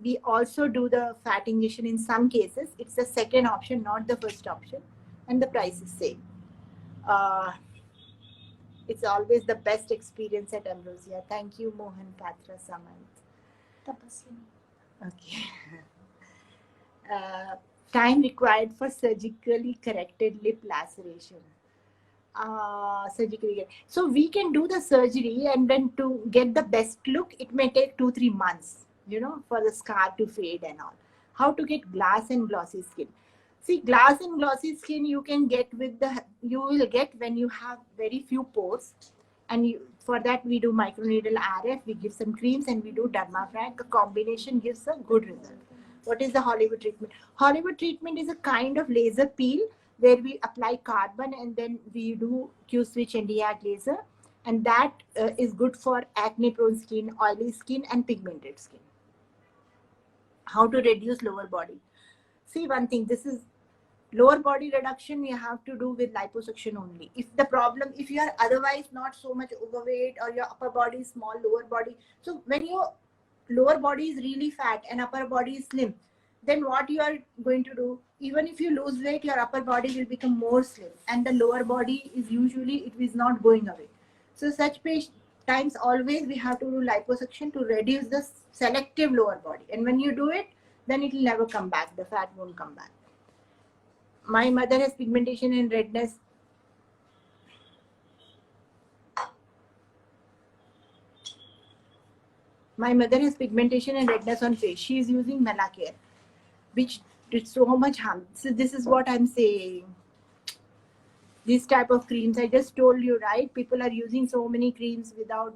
we also do the fat injection in some cases. It's the second option, not the first option. And the price is same. It's always the best experience at Ambrosia. Thank you, Mohan Patra Samant. Tapaswini. Okay. Time required for surgically corrected lip laceration. So we can do the surgery, and then to get the best look, it may take 2-3 months, for the scar to fade and all. How to get glass and glossy skin? See, glass and glossy skin you can get you will get when you have very few pores, and for that we do microneedle RF, we give some creams, and we do Dermafrac. A combination gives a good result. What is the Hollywood treatment? Hollywood treatment is a kind of laser peel where we apply carbon, and then we do Q-switch and DIAG laser, and that is good for acne-prone skin, oily skin, and pigmented skin. How to reduce lower body? See, one thing, this is lower body reduction we have to do with liposuction only. If you are otherwise not so much overweight, or your upper body is small, lower body, so when your lower body is really fat and upper body is slim, then what you are going to do, even if you lose weight, your upper body will become more slim, and the lower body is usually, it is not going away. So such times always we have to do liposuction to reduce the selective lower body, and when you do it, then it will never come back, the fat won't come back. My mother has pigmentation and redness. My mother has pigmentation and redness on face. She is using Melacare, which did so much harm. So this is what I'm saying. These type of creams, I just told you, right? People are using so many creams without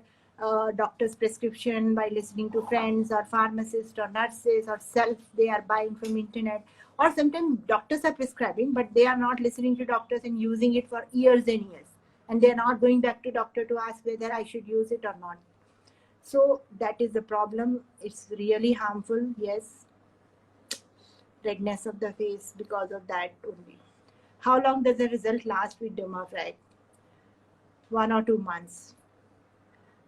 doctor's prescription, by listening to friends or pharmacists or nurses, or self they are buying from internet. Or sometimes doctors are prescribing, but they are not listening to doctors and using it for years and years. And they're not going back to doctor to ask whether I should use it or not. So that is the problem. It's really harmful, yes. Redness of the face because of that only. How long does the result last with Dermafrac? 1 or 2 months.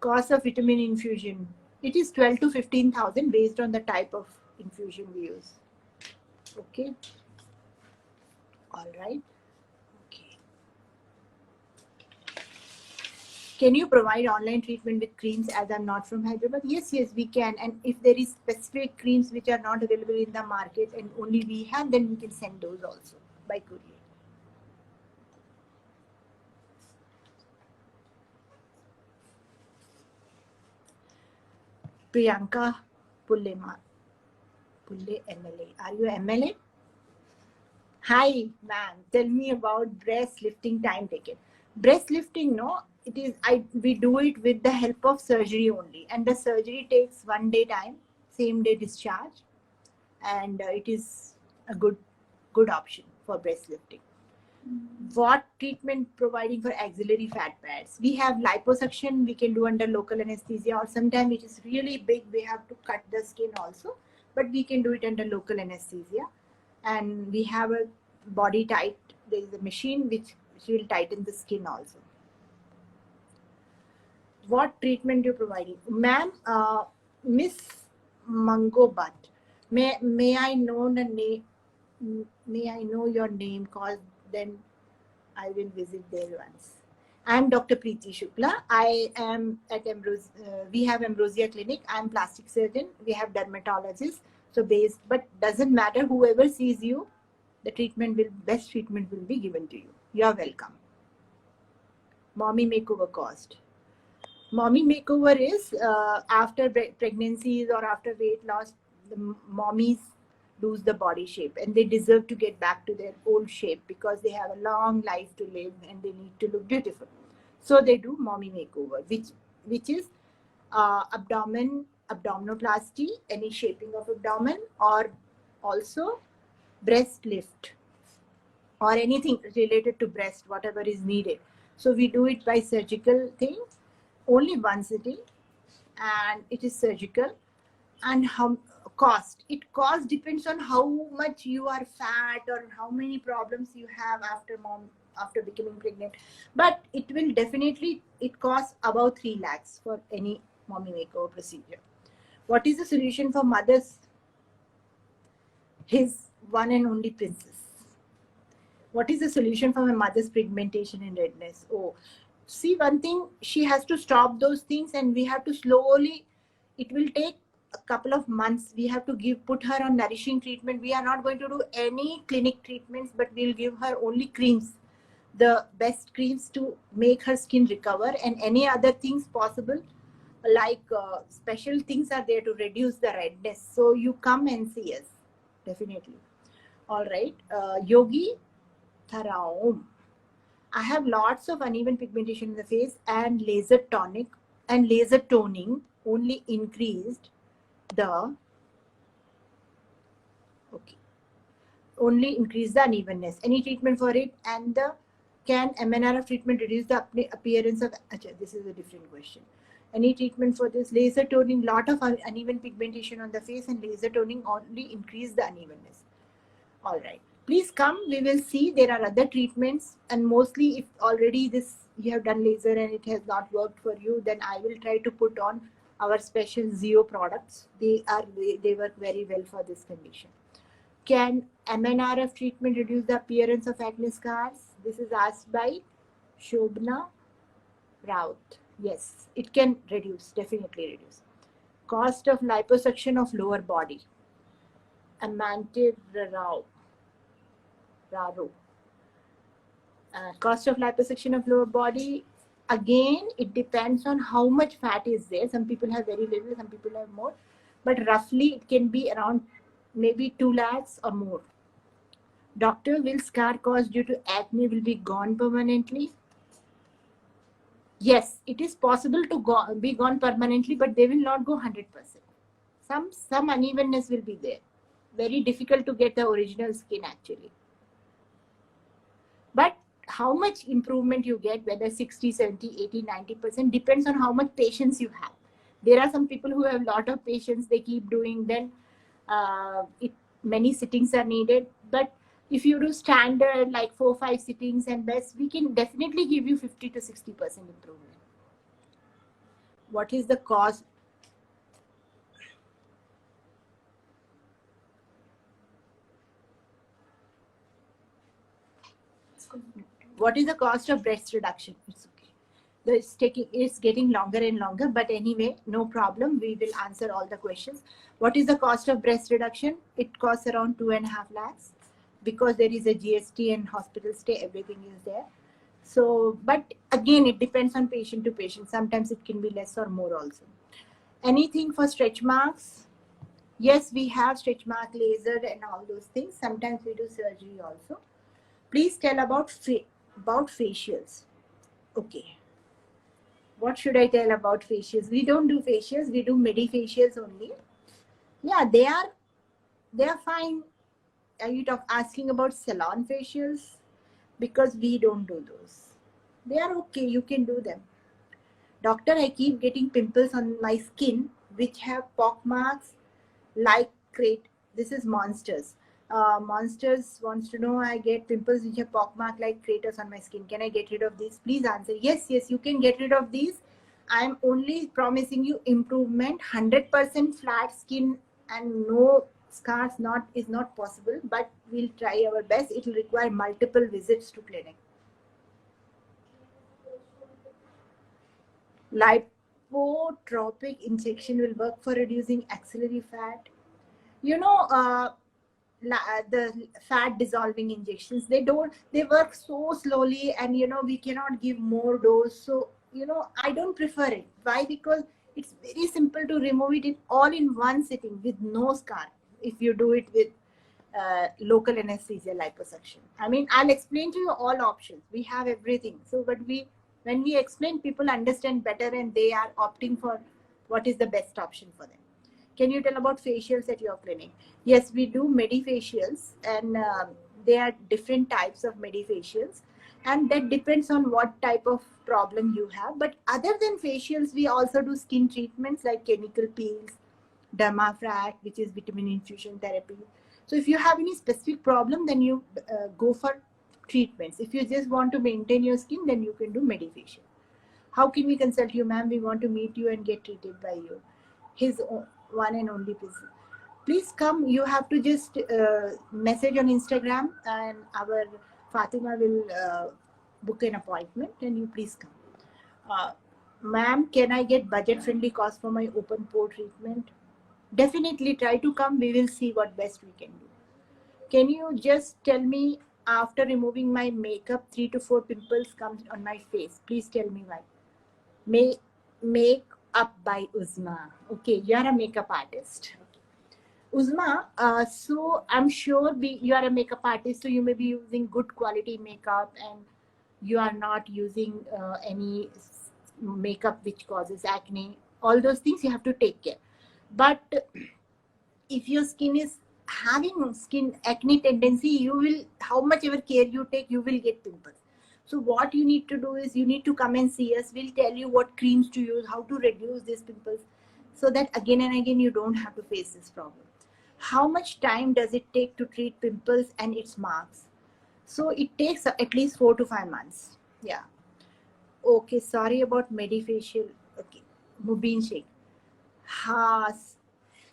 Cost of vitamin infusion. It is 12 to 15,000 based on the type of infusion we use. Okay. All right. Okay. Can you provide online treatment with creams, as I'm not from Hyderabad? Yes, we can. And if there is specific creams which are not available in the market and only we have, then we can send those also by courier. Priyanka Pulle MLA. Are you MLA? Hi, ma'am. Tell me about breast lifting time taken. Breast lifting, no, it is. We do it with the help of surgery only, and the surgery takes 1 day time, same day discharge. and it is a good option for breast lifting. What treatment providing for axillary fat pads? We have liposuction we can do under local anesthesia, or sometimes it is really big, we have to cut the skin also, but we can do it under local anesthesia. And we have a body tight, there is a machine which will tighten the skin also. What treatment you providing? Ma'am, Miss Mango Bhatt, may I know the name? May I know your name? Cause then I will visit there once. I am Dr. Preeti Shukla. I am at we have Ambrosia Clinic. I am plastic surgeon. We have dermatologists. So but doesn't matter. Whoever sees you, the best treatment will be given to you. You are welcome. Mommy makeover cost. Mommy makeover is after pregnancies or after weight loss, the mommies lose the body shape and they deserve to get back to their old shape because they have a long life to live and they need to look beautiful. So they do mommy makeover, which is abdominoplasty, any shaping of abdomen, or also breast lift or anything related to breast, whatever is needed. So we do it by surgical thing, only one sitting, and it is surgical. And how cost? It cost depends on how much you are fat or how many problems you have after becoming pregnant. But it will definitely, it costs about 3 lakhs for any mommy makeover procedure. What is the solution for mothers? His one and only princess. What is the solution for my mother's pigmentation and redness? Oh, see, one thing, she has to stop those things and we have to slowly, it will take a couple of months. We have to put her on nourishing treatment. We are not going to do any clinic treatments, but we'll give her only creams, the best creams to make her skin recover, and any other things possible, like special things are there to reduce the redness. So you come and see us, definitely. All right, Yogi Tharaum. I have lots of uneven pigmentation in the face, and laser tonic and laser toning only increased the unevenness. Any treatment for it? And can MNRF treatment reduce the appearance of? This is a different question. Any treatment for this? Laser toning, lot of uneven pigmentation on the face, and laser toning only increase the unevenness. All right. Please come, we will see. There are other treatments, and mostly if already you have done laser and it has not worked for you, then I will try to put on our special Zeo products. They work very well for this condition. Can MNRF treatment reduce the appearance of acne scars? This is asked by Shobna Raut. Yes, it can reduce, definitely reduce. Cost of liposuction of lower body. Amante Rao. Cost of liposuction of lower body, again, it depends on how much fat is there. Some people have very little, some people have more, but roughly it can be around maybe 2 lakhs or more. Doctor, will scar caused due to acne will be gone permanently? Yes, it is possible to be gone permanently, but they will not go 100%. Some unevenness will be there. Very difficult to get the original skin actually. But how much improvement you get, whether 60, 70, 80, 90%, depends on how much patience you have. There are some people who have a lot of patience, they keep doing, then many sittings are needed. But if you do standard like 4-5 sittings and best, we can definitely give you 50 to 60% improvement. What is the cost? What is the cost of breast reduction? It's okay. It's getting longer and longer, but anyway, no problem. We will answer all the questions. What is the cost of breast reduction? It costs around 2.5 lakhs because there is a GST and hospital stay, everything is there. So, but again, it depends on patient to patient. Sometimes it can be less or more also. Anything for stretch marks? Yes, we have stretch mark laser and all those things. Sometimes we do surgery also. Please tell about facials. Okay. What should I tell about facials? We don't do facials. We do medifacials only. Yeah, they are They are fine. Are you asking about salon facials? Because we don't do those. They are okay, you can do them. Doctor, I keep getting pimples on my skin which have pock marks like crate. This is Monsters. Monsters wants to know, I get pimples which have pock mark like craters on my skin. Can I get rid of these? Please answer. Yes, you can get rid of these. I'm only promising you improvement. 100% flat skin and no scars is not possible, but we'll try our best. It will require multiple visits to clinic. Lipotropic injection will work for reducing axillary fat. You know, the fat dissolving injections, they work so slowly, and we cannot give more dose. So I don't prefer it. Why? Because it's very simple to remove it all in one sitting with no scar, if you do it with local anesthesia liposuction. I mean, I'll explain to you all options. We have everything. So but when we explain, people understand better and they are opting for what is the best option for them. Can you tell about facials at your clinic? Yes, we do medifacials, and there are different types of medifacials, and that depends on what type of problem you have. But other than facials, we also do skin treatments like chemical peels, Dermafrac, which is vitamin infusion therapy. So if you have any specific problem, then you go for treatments. If you just want to maintain your skin, then you can do medifacial. How can we consult you, ma'am? We want to meet you and get treated by you. His one and only person. Please come. You have to just message on Instagram, and our Fatima will book an appointment, and you please come. Ma'am, can I get budget-friendly cost for my open pore treatment? Definitely try to come. We will see what best we can do. Can you just tell me, after removing my makeup, 3 to 4 pimples comes on my face? Please tell me why. Make up by Uzma. Okay, you are a makeup artist. Uzma, so I'm sure you are a makeup artist, so you may be using good quality makeup, and you are not using any makeup which causes acne. All those things you have to take care. But if your skin is having skin acne tendency, you will, how much ever care you take, you will get pimples. So what you need to do is you need to come and see us. We'll tell you what creams to use, how to reduce these pimples, so that again and again you don't have to face this problem. How much time does it take to treat pimples and its marks? So it takes at least 4 to 5 months. Yeah. Okay, sorry about medifacial. Okay, Mubin Sheikh.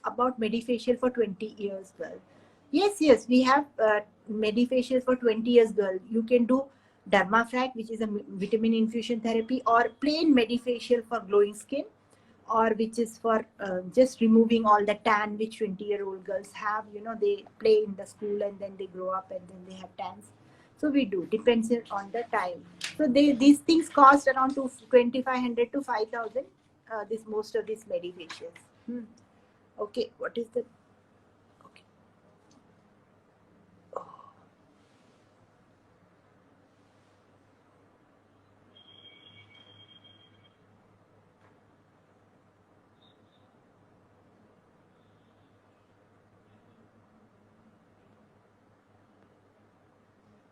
About medifacial for 20 years, girl. Yes, we have medifacial for 20 years, girl. You can do Dermafrac, which is a vitamin infusion therapy, or plain medifacial for glowing skin, or which is for just removing all the tan which 20-year-old girls have. They play in the school and then they grow up and then they have tans. So we do, depends on the time. So these things cost around 2,500 to 5,000. Most of these medifacials. Okay, what is the... Okay. Oh.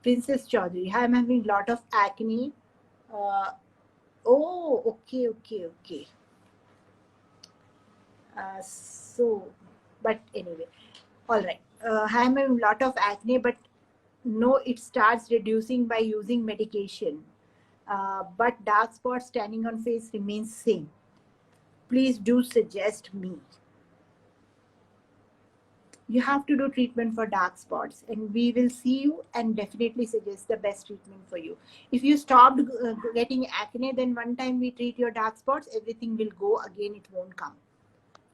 Princess Chaudhary, hi, I'm having a lot of acne. Oh, okay. But anyway, all right. I'm having a lot of acne, but no, it starts reducing by using medication. But dark spots standing on face remains same. Please do suggest me. You have to do treatment for dark spots, and we will see you and definitely suggest the best treatment for you. If you stopped getting acne, then one time we treat your dark spots, everything will go again, it won't come.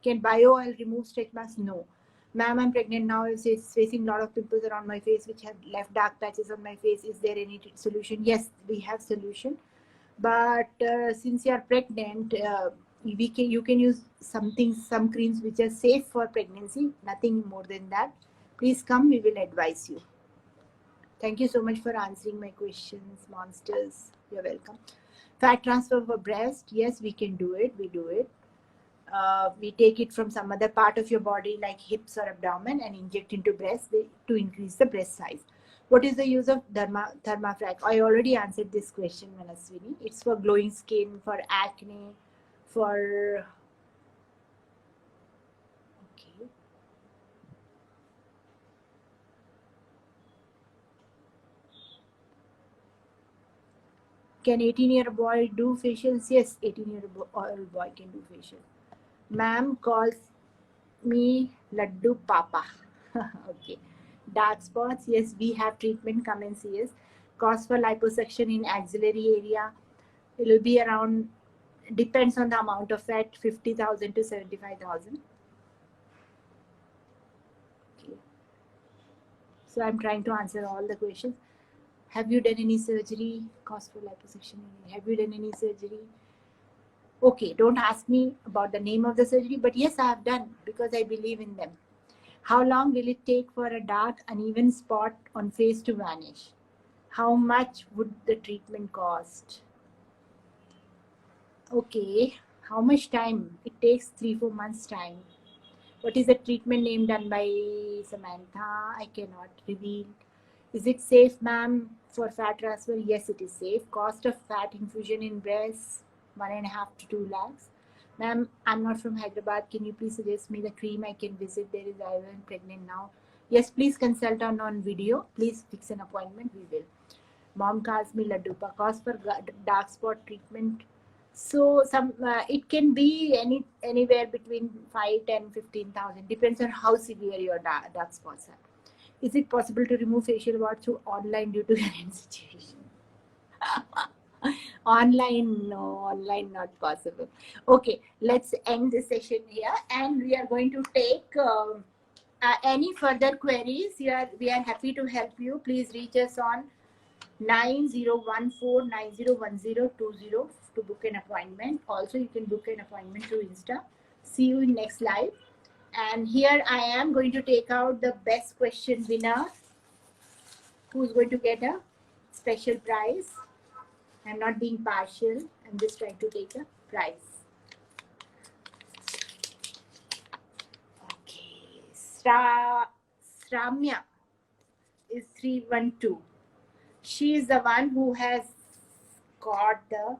Can bio oil remove stretch marks? No. Ma'am, I'm pregnant now. It's facing a lot of pimples around my face which have left dark patches on my face. Is there any solution? Yes, we have solution. But since you are pregnant, you can use some creams which are safe for pregnancy. Nothing more than that. Please come. We will advise you. Thank you so much for answering my questions, Monsters. You're welcome. Fat transfer for breast? Yes, we can do it. We do it. we take it from some other part of your body like hips or abdomen and inject into breast to increase the breast size. What is the use of Thermafrac? I already answered this question, Manaswini. It's for glowing skin, for acne, for... Okay. Can 18-year-old boy do facials? Yes, 18-year-old boy can do facial. Ma'am calls me Laddu Papa. Okay. Dark spots, yes, we have treatment. Come and see us. Cost for liposuction in axillary area, it will be around, depends on the amount of fat, 50,000 to 75,000. Okay. So I'm trying to answer all the questions. Have you done any surgery? Cost for liposuction. Have you done any surgery? Okay, don't ask me about the name of the surgery, but yes, I have done because I believe in them. How long will it take for a dark, uneven spot on face to vanish? How much would the treatment cost? Okay, how much time? It takes 3-4 months time. What is the treatment name done by Samantha? I cannot reveal. Is it safe, ma'am, for fat transfer? Yes, it is safe. Cost of fat infusion in breasts, 1.5 to 2 lakhs. Ma'am, I'm not from Hyderabad. Can you please suggest me the cream I can visit? There is I am pregnant now. Yes, please consult on video. Please fix an appointment. We will. Mom calls me Laddupa. Cost for dark spot treatment. So it can be anywhere between 5, 10, 15,000. Depends on how severe your dark spots are. Is it possible to remove facial wart through online due to current situation? Online, no, online not possible. Okay, let's end the session here, and we are going to take any further queries. We are happy to help you. Please reach us on 9014901020 to book an appointment. Also, you can book an appointment through Insta. See you in next live. And here I am going to take out the best question winner, who's going to get a special prize. I'm not being partial. I'm just trying to take a prize. Okay. Sramya is 312. She is the one who has got the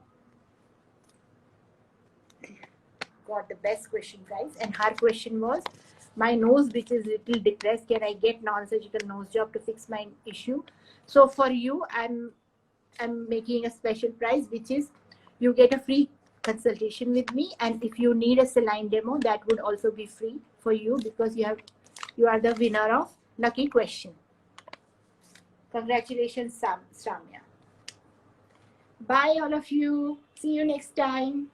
best question prize, and her question was, my nose which is little depressed, can I get non-surgical nose job to fix my issue? So for you, I'm making a special prize, which is you get a free consultation with me, and if you need a saline demo, that would also be free for you, because you are the winner of lucky question. Congratulations, Sramya. Bye all of you. See you next time.